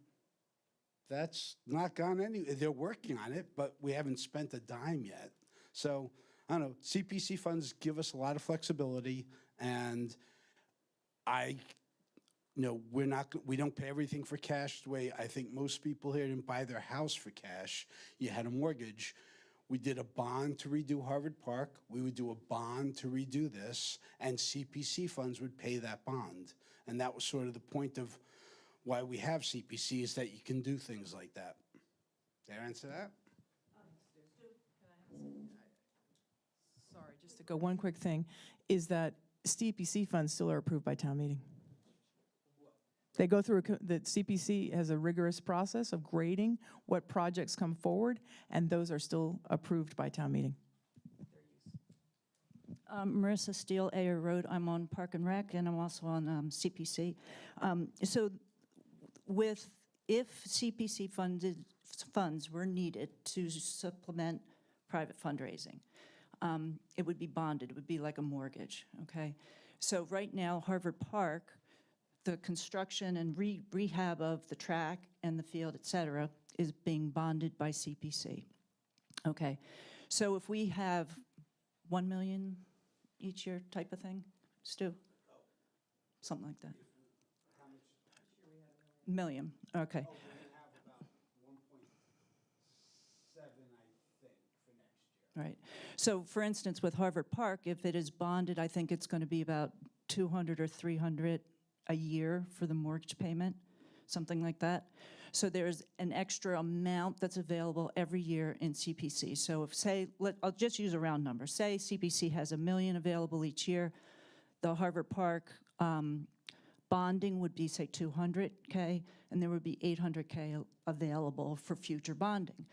that's not gone anywhere. They're working on it, but we haven't spent a dime yet. So I don't know, CPC funds give us a lot of flexibility, and we don't pay everything for cash the way I think most people here didn't buy their house for cash. You had a mortgage. We did a bond to redo Harvard Park. We would do a bond to redo this, and CPC funds would pay that bond. And that was sort of the point of why we have CPC, is that you can do things like that. Did I answer that? Sorry, just to go one quick thing, is that CPC funds still are approved by town meeting. They go through, the CPC has a rigorous process of grading what projects come forward, and those are still approved by town meeting. Marissa Steele, Ayer Road. I'm on Park and Rec, and I'm also on CPC. So if CPC funds were needed to supplement private fundraising, it would be bonded. It would be like a mortgage, okay? So right now, Harvard Park, the construction and rehab of the track and the field, et cetera, is being bonded by CPC. Okay, so if we have 1 million each year type of thing, Stu? Something like that. Million, okay. Right. So for instance, with Harvard Park, if it is bonded, I think it's going to be about 200 or 300 a year for the mortgage payment, something like that. So there's an extra amount that's available every year in CPC. So if, say, I'll just use a round number. Say CPC has $1 million available each year. The Harvard Park bonding would be, say, $200K, and there would be $800K available for future bonding.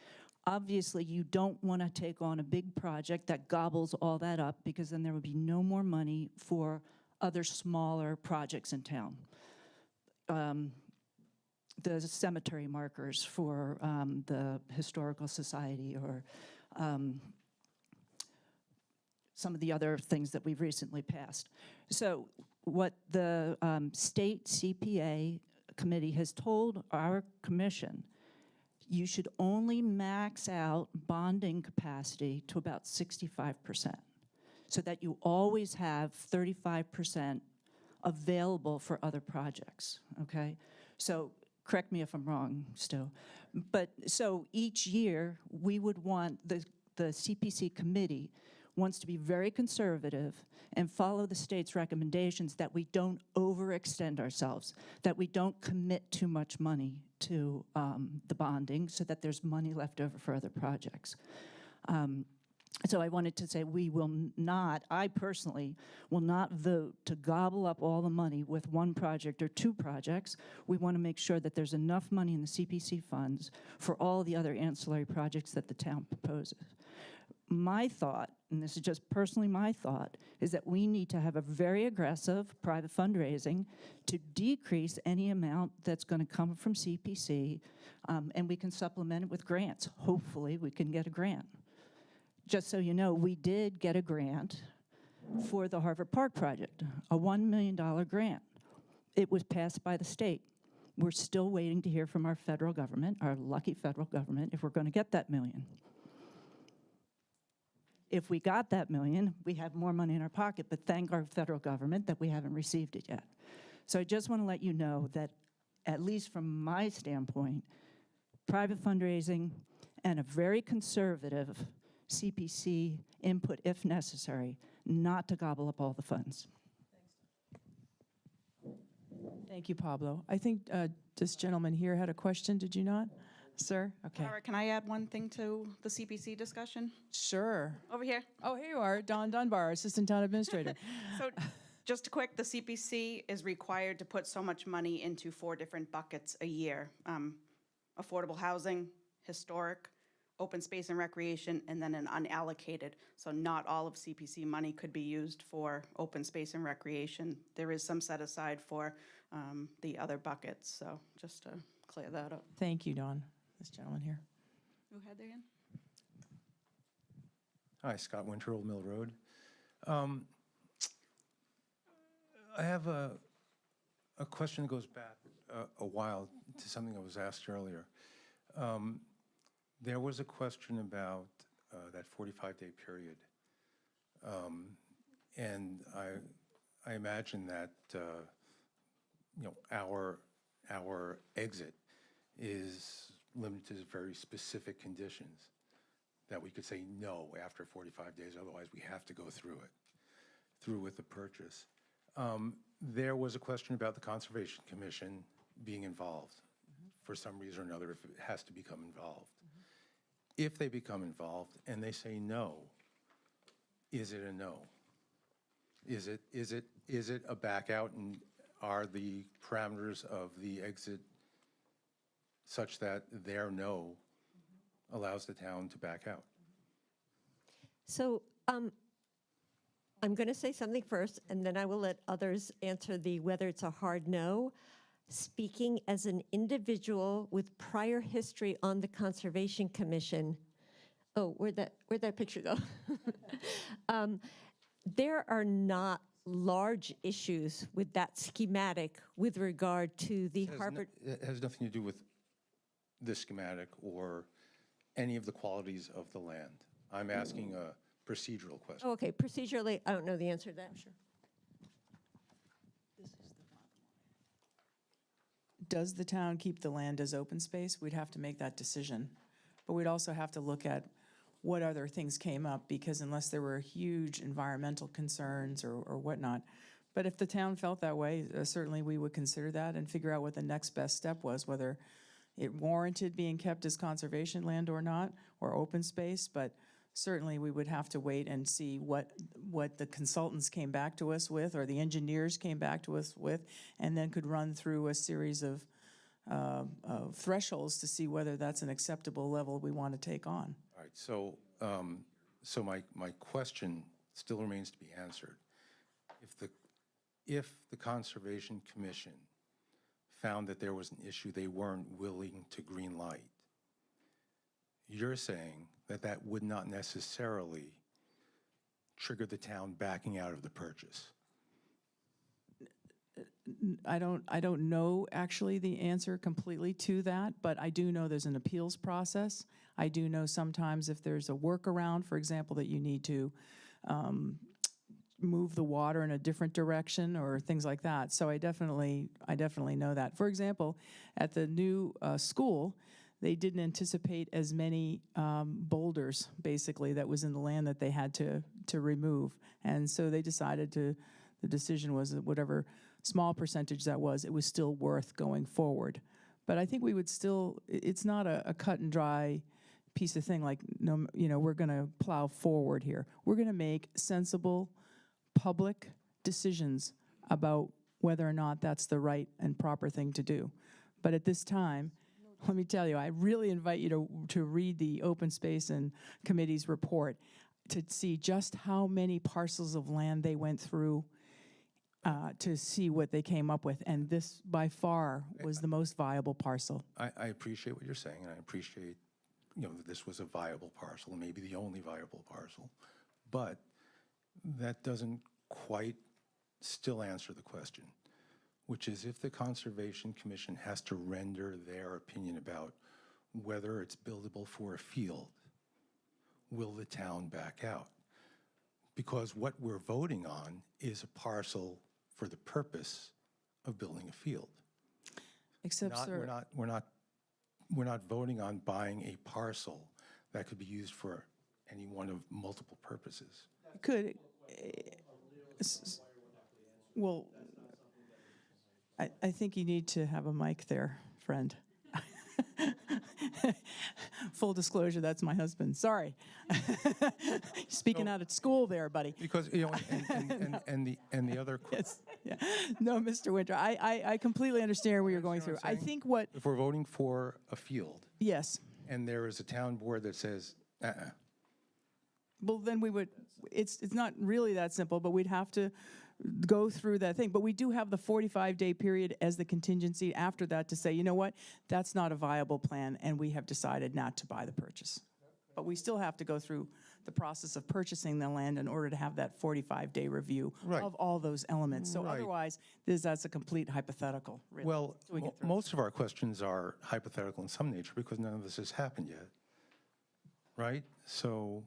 Obviously, you don't want to take on a big project that gobbles all that up, because then there would be no more money for other smaller projects in town. The cemetery markers for the Historical Society, or some of the other things that we've recently passed. So what the state CPA committee has told our commission, you should only max out bonding capacity to about 65%, so that you always have 35% available for other projects, okay? So correct me if I'm wrong, Stu. But so each year, we would want, the CPC committee wants to be very conservative and follow the state's recommendations that we don't overextend ourselves, that we don't commit too much money to the bonding so that there's money left over for other projects. So I wanted to say we will not, I personally will not vote to gobble up all the money with one project or two projects. We want to make sure that there's enough money in the CPC funds for all the other ancillary projects that the town proposes. My thought, and this is just personally my thought, is that we need to have a very aggressive private fundraising to decrease any amount that's going to come from CPC, and we can supplement it with grants. Hopefully, we can get a grant. Just so you know, we did get a grant for the Harvard Park project, a $1 million grant. It was passed by the state. We're still waiting to hear from our federal government, our lucky federal government, if we're going to get that million. If we got that million, we have more money in our pocket, but thank our federal government that we haven't received it yet. So I just want to let you know that, at least from my standpoint, private fundraising and a very conservative CPC input if necessary, not to gobble up all the funds. Thank you, Pablo. I think this gentleman here had a question, did you not? Sir? Okay. All right, can I add one thing to the CPC discussion? Sure. Over here. Oh, here you are, Don Dunbar, Assistant Town Administrator. So just quick, the CPC is required to put so much money into 4 different buckets a year. Affordable housing, historic, open space and recreation, and then an unallocated. So not all of CPC money could be used for open space and recreation. There is some set aside for the other buckets, so just to clear that up. Thank you, Don. This gentleman here. Who had their hand? Hi, Scott Winter, Old Mill Road. I have a question that goes back a while to something that was asked earlier. There was a question about that 45-day period. And I imagine that our exit is limited to very specific conditions that we could say no after 45 days, otherwise we have to go through with the purchase. There was a question about the Conservation Commission being involved for some reason or another, if it has to become involved. If they become involved and they say no, is it a no? Is it a back out, and are the parameters of the exit such that their no allows the town to back out? So I'm going to say something first, and then I will let others answer the whether it's a hard no. Speaking as an individual with prior history on the Conservation Commission, oh, where'd that picture go? There are not large issues with that schematic with regard to the Harvard. It has nothing to do with the schematic or any of the qualities of the land. I'm asking a procedural question. Oh, okay, procedurally, I don't know the answer to that. Sure. Does the town keep the land as open space? We'd have to make that decision. But we'd also have to look at what other things came up, because unless there were huge environmental concerns or whatnot. But if the town felt that way, certainly we would consider that and figure out what the next best step was, whether it warranted being kept as conservation land or not, or open space. But certainly we would have to wait and see what the consultants came back to us with, or the engineers came back to us with, and then could run through a series of thresholds to see whether that's an acceptable level we want to take on. All right, so my question still remains to be answered. If the Conservation Commission found that there was an issue they weren't willing to green light, you're saying that that would not necessarily trigger the town backing out of the purchase? I don't know actually the answer completely to that, but I do know there's an appeals process. I do know sometimes if there's a workaround, for example, that you need to move the water in a different direction or things like that. So I definitely know that. For example, at the new school, they didn't anticipate as many boulders, basically, that was in the land that they had to remove. And so they decided the decision was that whatever small percentage that was, it was still worth going forward. But I think we would still, it's not a cut and dry piece of thing like, no, we're going to plow forward here. We're going to make sensible public decisions about whether or not that's the right and proper thing to do. But at this time, let me tell you, I really invite you to read the Open Space and Committee's report to see just how many parcels of land they went through to see what they came up with. And this, by far, was the most viable parcel. I appreciate what you're saying, and I appreciate, that this was a viable parcel, and maybe the only viable parcel. But that doesn't quite still answer the question, which is if the Conservation Commission has to render their opinion about whether it's buildable for a field, will the town back out? Because what we're voting on is a parcel for the purpose of building a field. Except, sir, we're not voting on buying a parcel that could be used for any one of multiple purposes. Could, well, I think you need to have a mic there, friend. Full disclosure, that's my husband. Sorry. Speaking out at school there, buddy. Because, and the other... Yes, yeah. No, Mr. Winter, I completely understand what you're going through. I think what... If we're voting for a field... Yes. And there is a town board that says, well, then we would, it's not really that simple, but we'd have to go through that thing. But we do have the 45-day period as the contingency after that to say, you know what, that's not a viable plan, and we have decided not to buy the purchase. But we still have to go through the process of purchasing the land in order to have that 45-day review of all those elements. So otherwise, that's a complete hypothetical, really. Well, most of our questions are hypothetical in some nature because none of this has happened yet, right? So,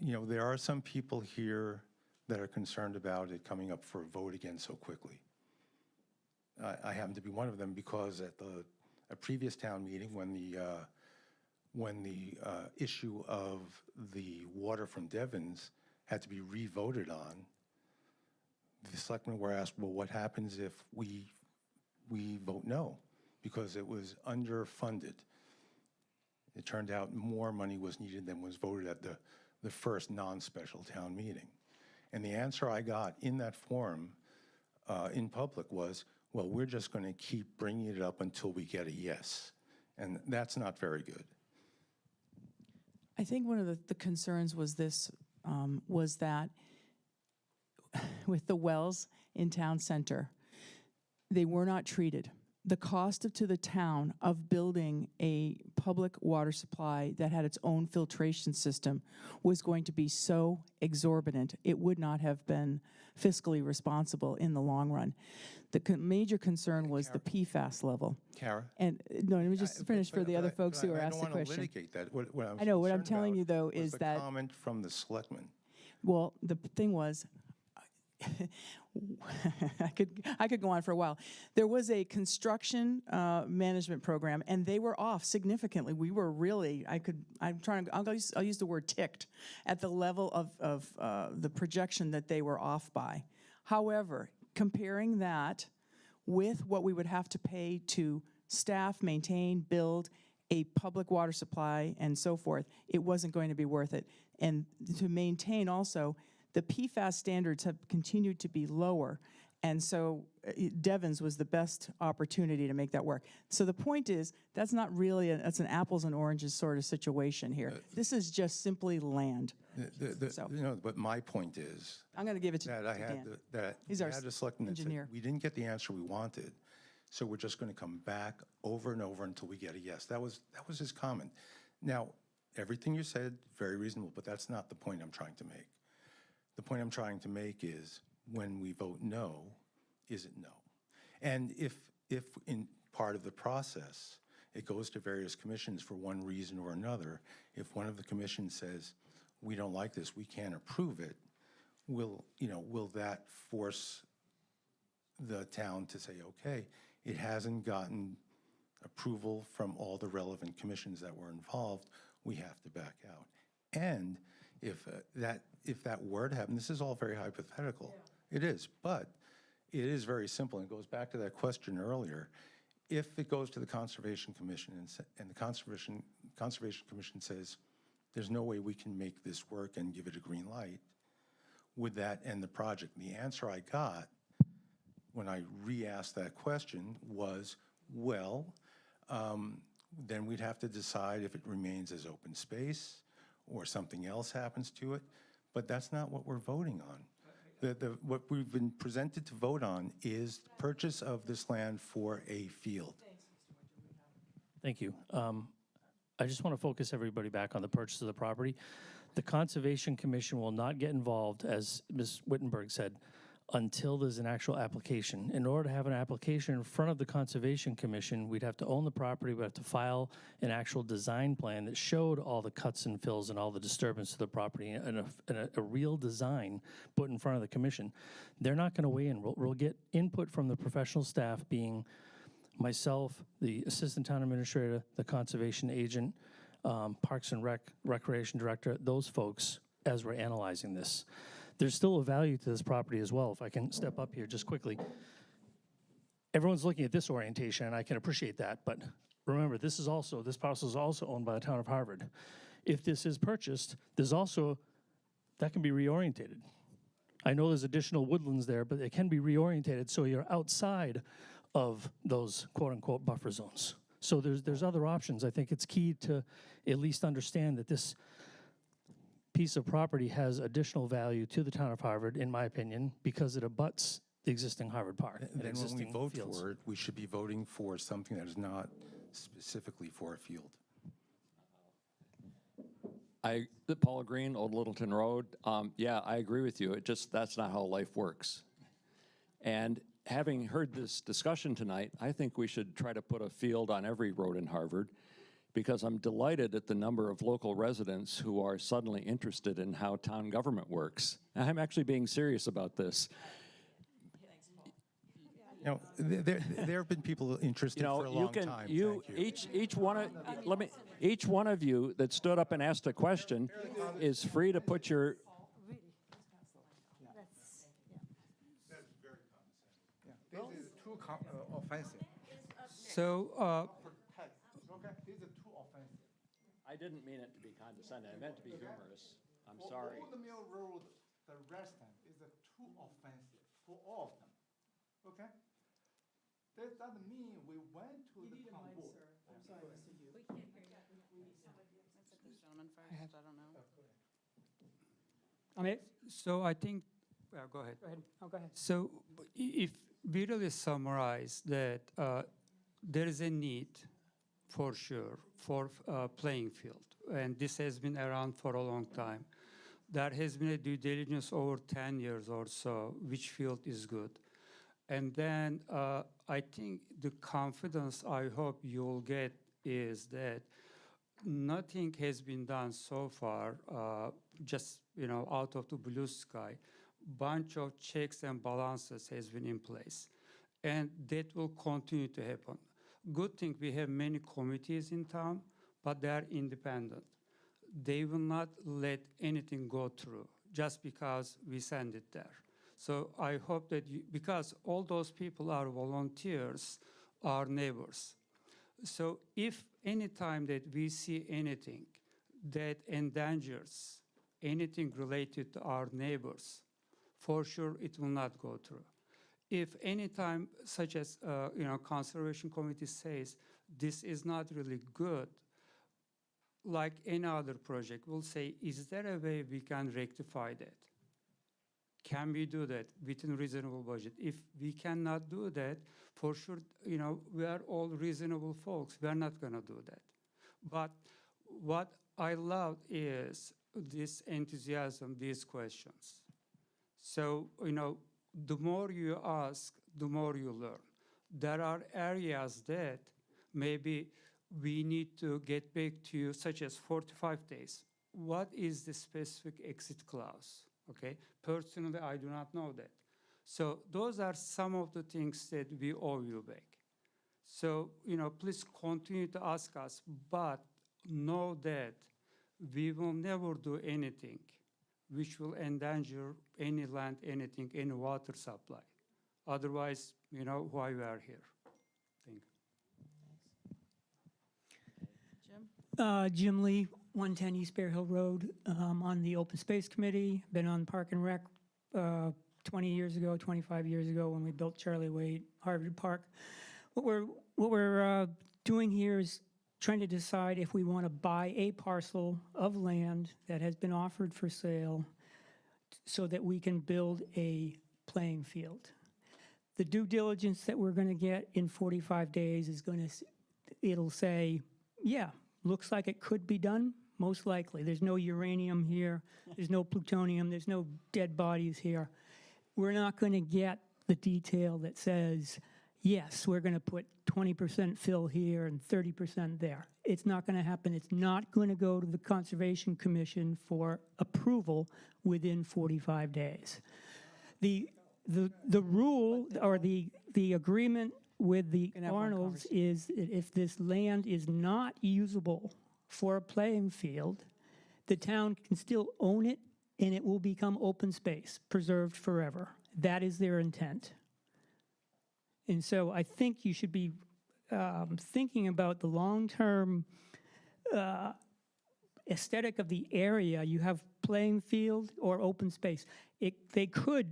there are some people here that are concerned about it coming up for a vote again so quickly. I happen to be one of them because at a previous town meeting when the issue of the water from Devon's had to be re-voted on, the selectmen were asked, well, what happens if we vote no? Because it was underfunded. It turned out more money was needed than was voted at the first non-special town meeting. And the answer I got in that forum in public was, well, we're just going to keep bringing it up until we get a yes. And that's not very good. I think one of the concerns was this, was that with the wells in town center, they were not treated. The cost to the town of building a public water supply that had its own filtration system was going to be so exorbitant, it would not have been fiscally responsible in the long run. The major concern was the PFAS level. Kara? And no, let me just finish for the other folks who are asked the question. I don't want to litigate that. I know, what I'm telling you, though, is that... the comment from the selectmen. Well, the thing was, I could go on for a while. There was a construction management program, and they were off significantly. We were really, I'll use the word ticked at the level of the projection that they were off by. However, comparing that with what we would have to pay to staff, maintain, build a public water supply and so forth, it wasn't going to be worth it. And to maintain also, the PFAS standards have continued to be lower, and so Devon's was the best opportunity to make that work. So the point is, that's not really, that's an apples and oranges sort of situation here. This is just simply land. But my point is... I'm going to give it to Dan. He's our the selectmen engineer. We didn't get the answer we wanted, so we're just going to come back over and over until we get a yes. That was his comment. Now, everything you said, very reasonable, but that's not the point I'm trying to make. The point I'm trying to make is when we vote no, is it no? And if in part of the process, it goes to various commissions for one reason or another, if one of the commissions says, we don't like this, we can't approve it, will that force the town to say, okay, it hasn't gotten approval from all the relevant commissions that were involved, we have to back out. And if that were to happen, this is all very hypothetical. Yeah. It is, but it is very simple, and it goes back to that question earlier. If it goes to the Conservation Commission and the Conservation Commission says, there's no way we can make this work and give it a green light, would that end the project? And the answer I got when I re-asked that question was, well, then we'd have to decide if it remains as open space or something else happens to it, but that's not what we're voting on. What we've been presented to vote on is the purchase of this land for a field. Thank you. I just want to focus everybody back on the purchase of the property. The Conservation Commission will not get involved, as Ms. Wittenberg said, until there's an actual application. In order to have an application in front of the Conservation Commission, we'd have to own the property, we'd have to file an actual design plan that showed all the cuts and fills and all the disturbance to the property and a real design put in front of the commission. They're not going to weigh in. We'll get input from the professional staff, being myself, the Assistant Town Administrator, the Conservation Agent, Parks and Recreation Director, those folks, as we're analyzing this. There's still a value to this property as well. If I can step up here just quickly. Everyone's looking at this orientation, and I can appreciate that, but remember, this parcel is also owned by the town of Harvard. If this is purchased, there's also, that can be reorientated. I know there's additional woodlands there, but it can be reorientated so you're outside of those quote-unquote buffer zones. So there's other options. I think it's key to at least understand that this piece of property has additional value to the town of Harvard, in my opinion, because it abuts the existing Harvard Park. And then when we vote for it, we should be voting for something that is not specifically for a field. Paula Green, Old Littleton Road. Yeah, I agree with you. That's not how life works. And having heard this discussion tonight, I think we should try to put a field on every road in Harvard, because I'm delighted at the number of local residents who are suddenly interested in how town government works. And I'm actually being serious about this. You know, there have been people interested for a long time. Each one of you that stood up and asked a question is free to put your. This is too offensive. So. I didn't mean it to be condescending. I meant to be humorous. I'm sorry. Old Mill Road, the restaurant is too offensive for all of them. Okay? That doesn't mean we went to the town board. I'm sorry, Mr. Hughes. We can't hear you. This gentleman first. I don't know. So I think, go ahead. Go ahead. Oh, go ahead. So if we really summarize that there is a need for sure for playing field, and this has been around for a long time. There has been a due diligence over 10 years or so, which field is good. And then I think the confidence I hope you'll get is that nothing has been done so far, just out of the blue sky. Bunch of checks and balances has been in place, and that will continue to happen. Good thing we have many committees in town, but they are independent. They will not let anything go through just because we send it there. So I hope that because all those people are volunteers, are neighbors. So if any time that we see anything that endangers anything related to our neighbors, for sure it will not go through. If any time, such as Conservation Committee says, this is not really good, like any other project, we'll say, is there a way we can rectify that? Can we do that within reasonable budget? If we cannot do that, for sure, we are all reasonable folks. We are not going to do that. But what I love is this enthusiasm, these questions. So, the more you ask, the more you learn. There are areas that maybe we need to get back to you, such as 45 days. What is the specific exit clause? Okay, personally, I do not know that. So those are some of the things that we owe you back. So, please continue to ask us, but know that we will never do anything which will endanger any land, anything, any water supply. Otherwise, why we are here. Thank you. Jim Lee, 110 East Bear Hill Road. On the Open Space Committee, been on Park and Rec 20 years ago, 25 years ago when we built Charlie Wade Harvard Park. What we're doing here is trying to decide if we want to buy a parcel of land that has been offered for sale so that we can build a playing field. The due diligence that we're going to get in 45 days is it'll say, yeah, looks like it could be done, most likely. There's no uranium here, there's no plutonium, there's no dead bodies here. We're not going to get the detail that says, yes, we're going to put 20% fill here and 30% there. It's not going to happen. It's not going to go to the Conservation Commission for approval within 45 days. The rule or the agreement with the Arnolds is that if this land is not usable for a playing field, the town can still own it and it will become open space, preserved forever. That is their intent. And so I think you should be thinking about the long-term aesthetic of the area. You have playing field or open space. They could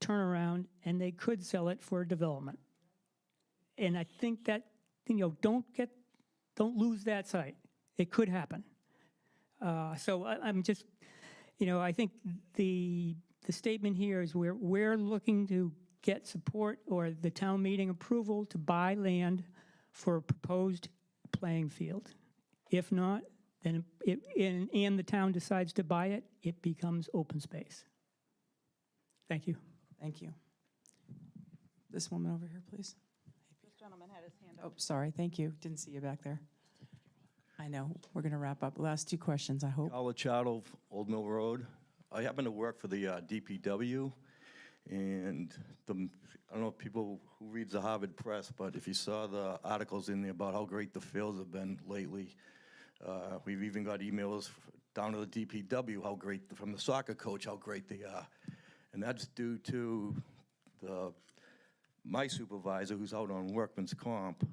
turn around and they could sell it for development. And I think that, don't lose that sight. It could happen. So I'm just, I think the statement here is we're looking to get support or the town meeting approval to buy land for a proposed playing field. If not, then and the town decides to buy it, it becomes open space. Thank you. Thank you. This woman over here, please. This gentleman had his hand up. Oh, sorry, thank you. Didn't see you back there. I know, we're gonna wrap up. Last two questions, I hope. Colachado, Old Mill Road. I happen to work for the DPW, and I don't know if people who reads the Harvard Press, but if you saw the articles in there about how great the fields have been lately, we've even got emails down to the DPW, how great, from the soccer coach, how great they are. And that's due to my supervisor, who's out on workman's comp.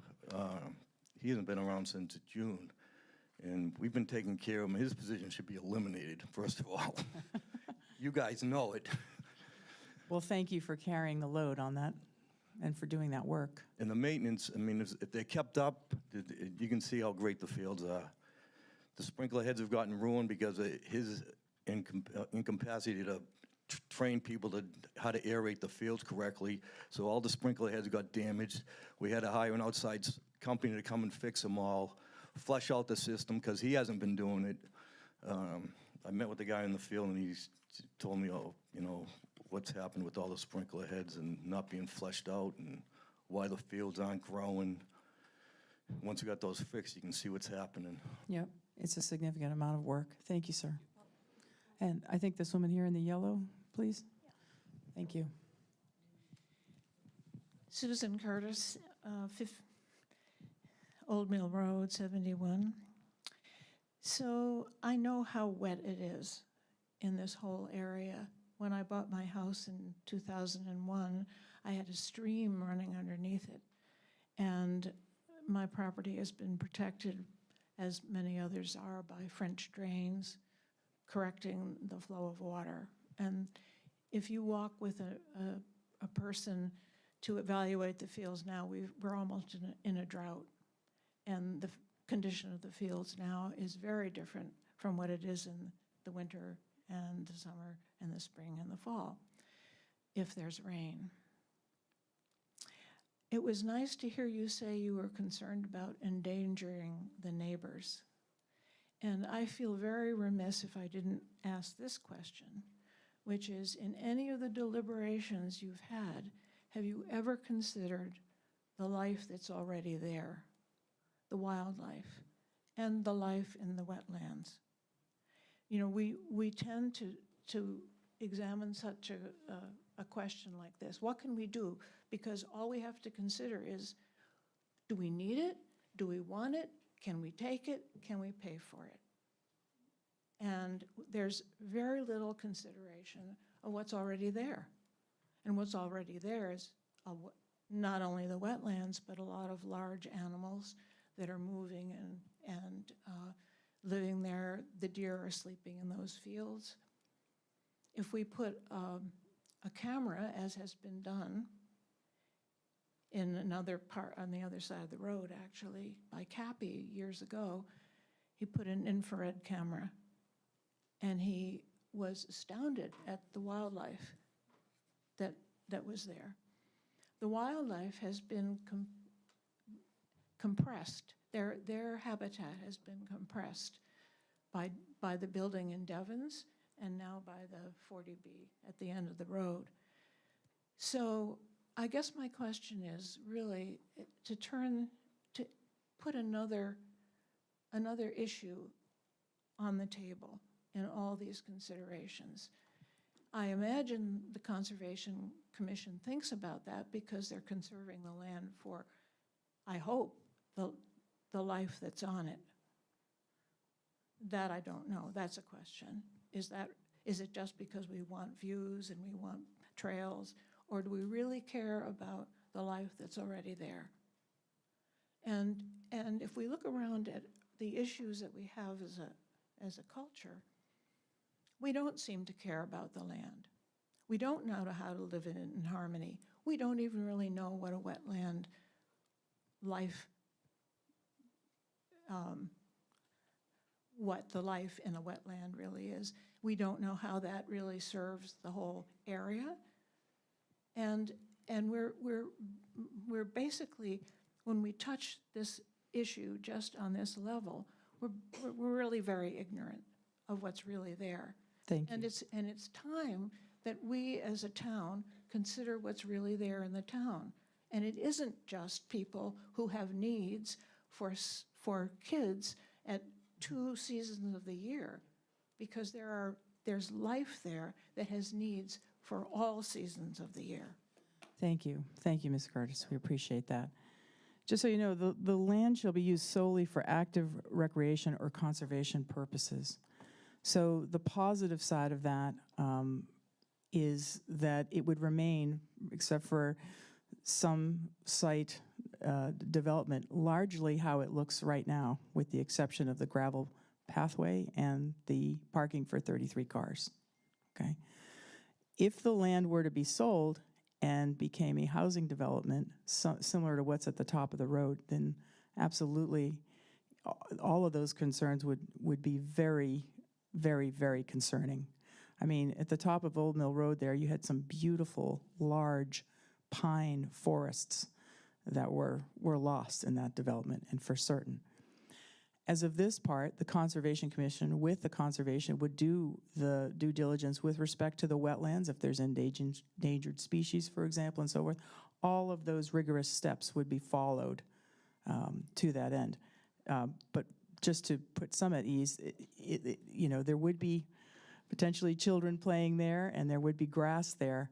He hasn't been around since June. And we've been taking care of him. His position should be eliminated, first of all. You guys know it. Well, thank you for carrying the load on that and for doing that work. And the maintenance, I mean, if they're kept up, you can see how great the fields are. The sprinkler heads have gotten ruined because of his incapacity to train people to how to aerate the fields correctly. So all the sprinkler heads got damaged. We had to hire an outside company to come and fix them all, flush out the system because he hasn't been doing it. I met with the guy in the field and he told me, what's happened with all the sprinkler heads and not being flushed out and why the fields aren't growing. Once you got those fixed, you can see what's happening. Yep, it's a significant amount of work. Thank you, sir. And I think this woman here in the yellow, please. Thank you. Susan Curtis, Old Mill Road, 71. So I know how wet it is in this whole area. When I bought my house in 2001, I had a stream running underneath it. And my property has been protected, as many others are, by French drains, correcting the flow of water. And if you walk with a person to evaluate the fields now, we're almost in a drought. And the condition of the fields now is very different from what it is in the winter and the summer and the spring and the fall, if there's rain. It was nice to hear you say you were concerned about endangering the neighbors. And I feel very remiss if I didn't ask this question. which is, in any of the deliberations you've had, have you ever considered the life that's already there, the wildlife, and the life in the wetlands? You know, we tend to examine such a question like this. What can we do? Because all we have to consider is, do we need it? Do we want it? Can we take it? Can we pay for it? And there's very little consideration of what's already there. And what's already there is not only the wetlands, but a lot of large animals that are moving and living there. The deer are sleeping in those fields. If we put a camera, as has been done in another part on the other side of the road, actually, by Cappy years ago, he put an infrared camera, and he was astounded at the wildlife that was there. The wildlife has been compressed. Their habitat has been compressed by the building in Devens and now by the 40B at the end of the road. So I guess my question is really to put another issue on the table in all these considerations. I imagine the Conservation Commission thinks about that because they're conserving the land for, I hope, the life that's on it. That I don't know. That's a question. Is it just because we want views and we want trails, or do we really care about the life that's already there? And if we look around at the issues that we have as a culture, we don't seem to care about the land. We don't know how to live in harmony. We don't even really know what a wetland life, what the life in a wetland really is. We don't know how that really serves the whole area. And we're basically, when we touch this issue just on this level, we're really very ignorant of what's really there. Thank you. And it's time that we as a town consider what's really there in the town. And it isn't just people who have needs for kids at 2 seasons of the year, because there's life there that has needs for all seasons of the year. Thank you. Thank you, Ms. Curtis. We appreciate that. Just so you know, the land shall be used solely for active recreation or conservation purposes. So the positive side of that is that it would remain, except for some site development, largely how it looks right now, with the exception of the gravel pathway and the parking for 33 cars, okay? If the land were to be sold and became a housing development similar to what's at the top of the road, then absolutely all of those concerns would be very, very, very concerning. I mean, at the top of Old Mill Road there, you had some beautiful, large pine forests that were lost in that development, and for certain. As of this part, the Conservation Commission with the conservation would do the due diligence with respect to the wetlands, if there's endangered species, for example, and so forth. All of those rigorous steps would be followed to that end. But just to put some at ease, you know, there would be potentially children playing there, and there would be grass there,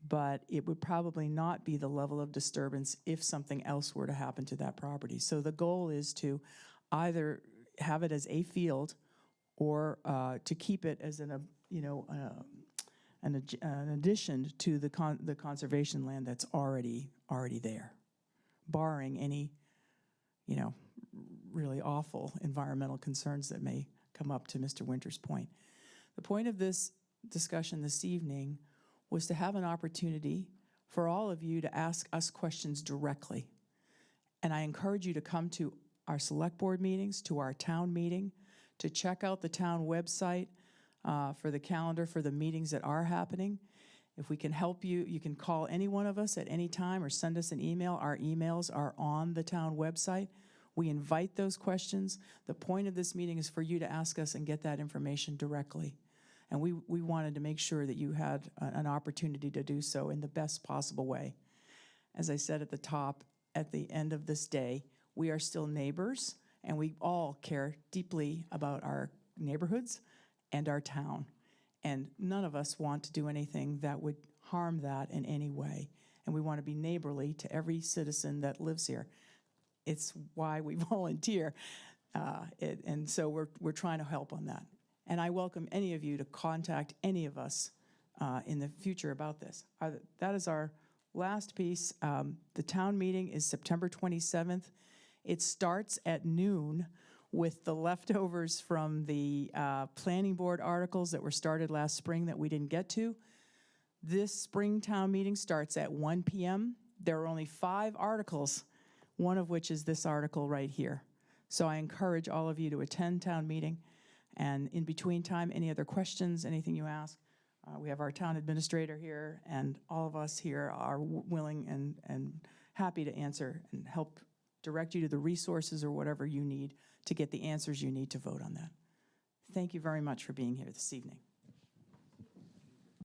but it would probably not be the level of disturbance if something else were to happen to that property. So the goal is to either have it as a field, or to keep it as an addition to the conservation land that's already there, barring any, you know, really awful environmental concerns that may come up, to Mr. Winter's point. The point of this discussion this evening was to have an opportunity for all of you to ask us questions directly. And I encourage you to come to our select board meetings, to our town meeting, to check out the town website for the calendar for the meetings that are happening. If we can help you, you can call any one of us at any time or send us an email. Our emails are on the town website. We invite those questions. The point of this meeting is for you to ask us and get that information directly. And we wanted to make sure that you had an opportunity to do so in the best possible way. As I said at the top, at the end of this day, we are still neighbors, and we all care deeply about our neighborhoods and our town. And none of us want to do anything that would harm that in any way. And we want to be neighborly to every citizen that lives here. It's why we volunteer. And so we're trying to help on that. And I welcome any of you to contact any of us in the future about this. That is our last piece. The town meeting is September 27th. It starts at noon with the leftovers from the planning board articles that were started last spring that we didn't get to. This spring town meeting starts at 1 p.m. There are only 5 articles, one of which is this article right here. So I encourage all of you to attend town meeting. And in between time, any other questions, anything you ask, we have our town administrator here, and all of us here are willing and happy to answer and help direct you to the resources or whatever you need to get the answers you need to vote on that. Thank you very much for being here this evening.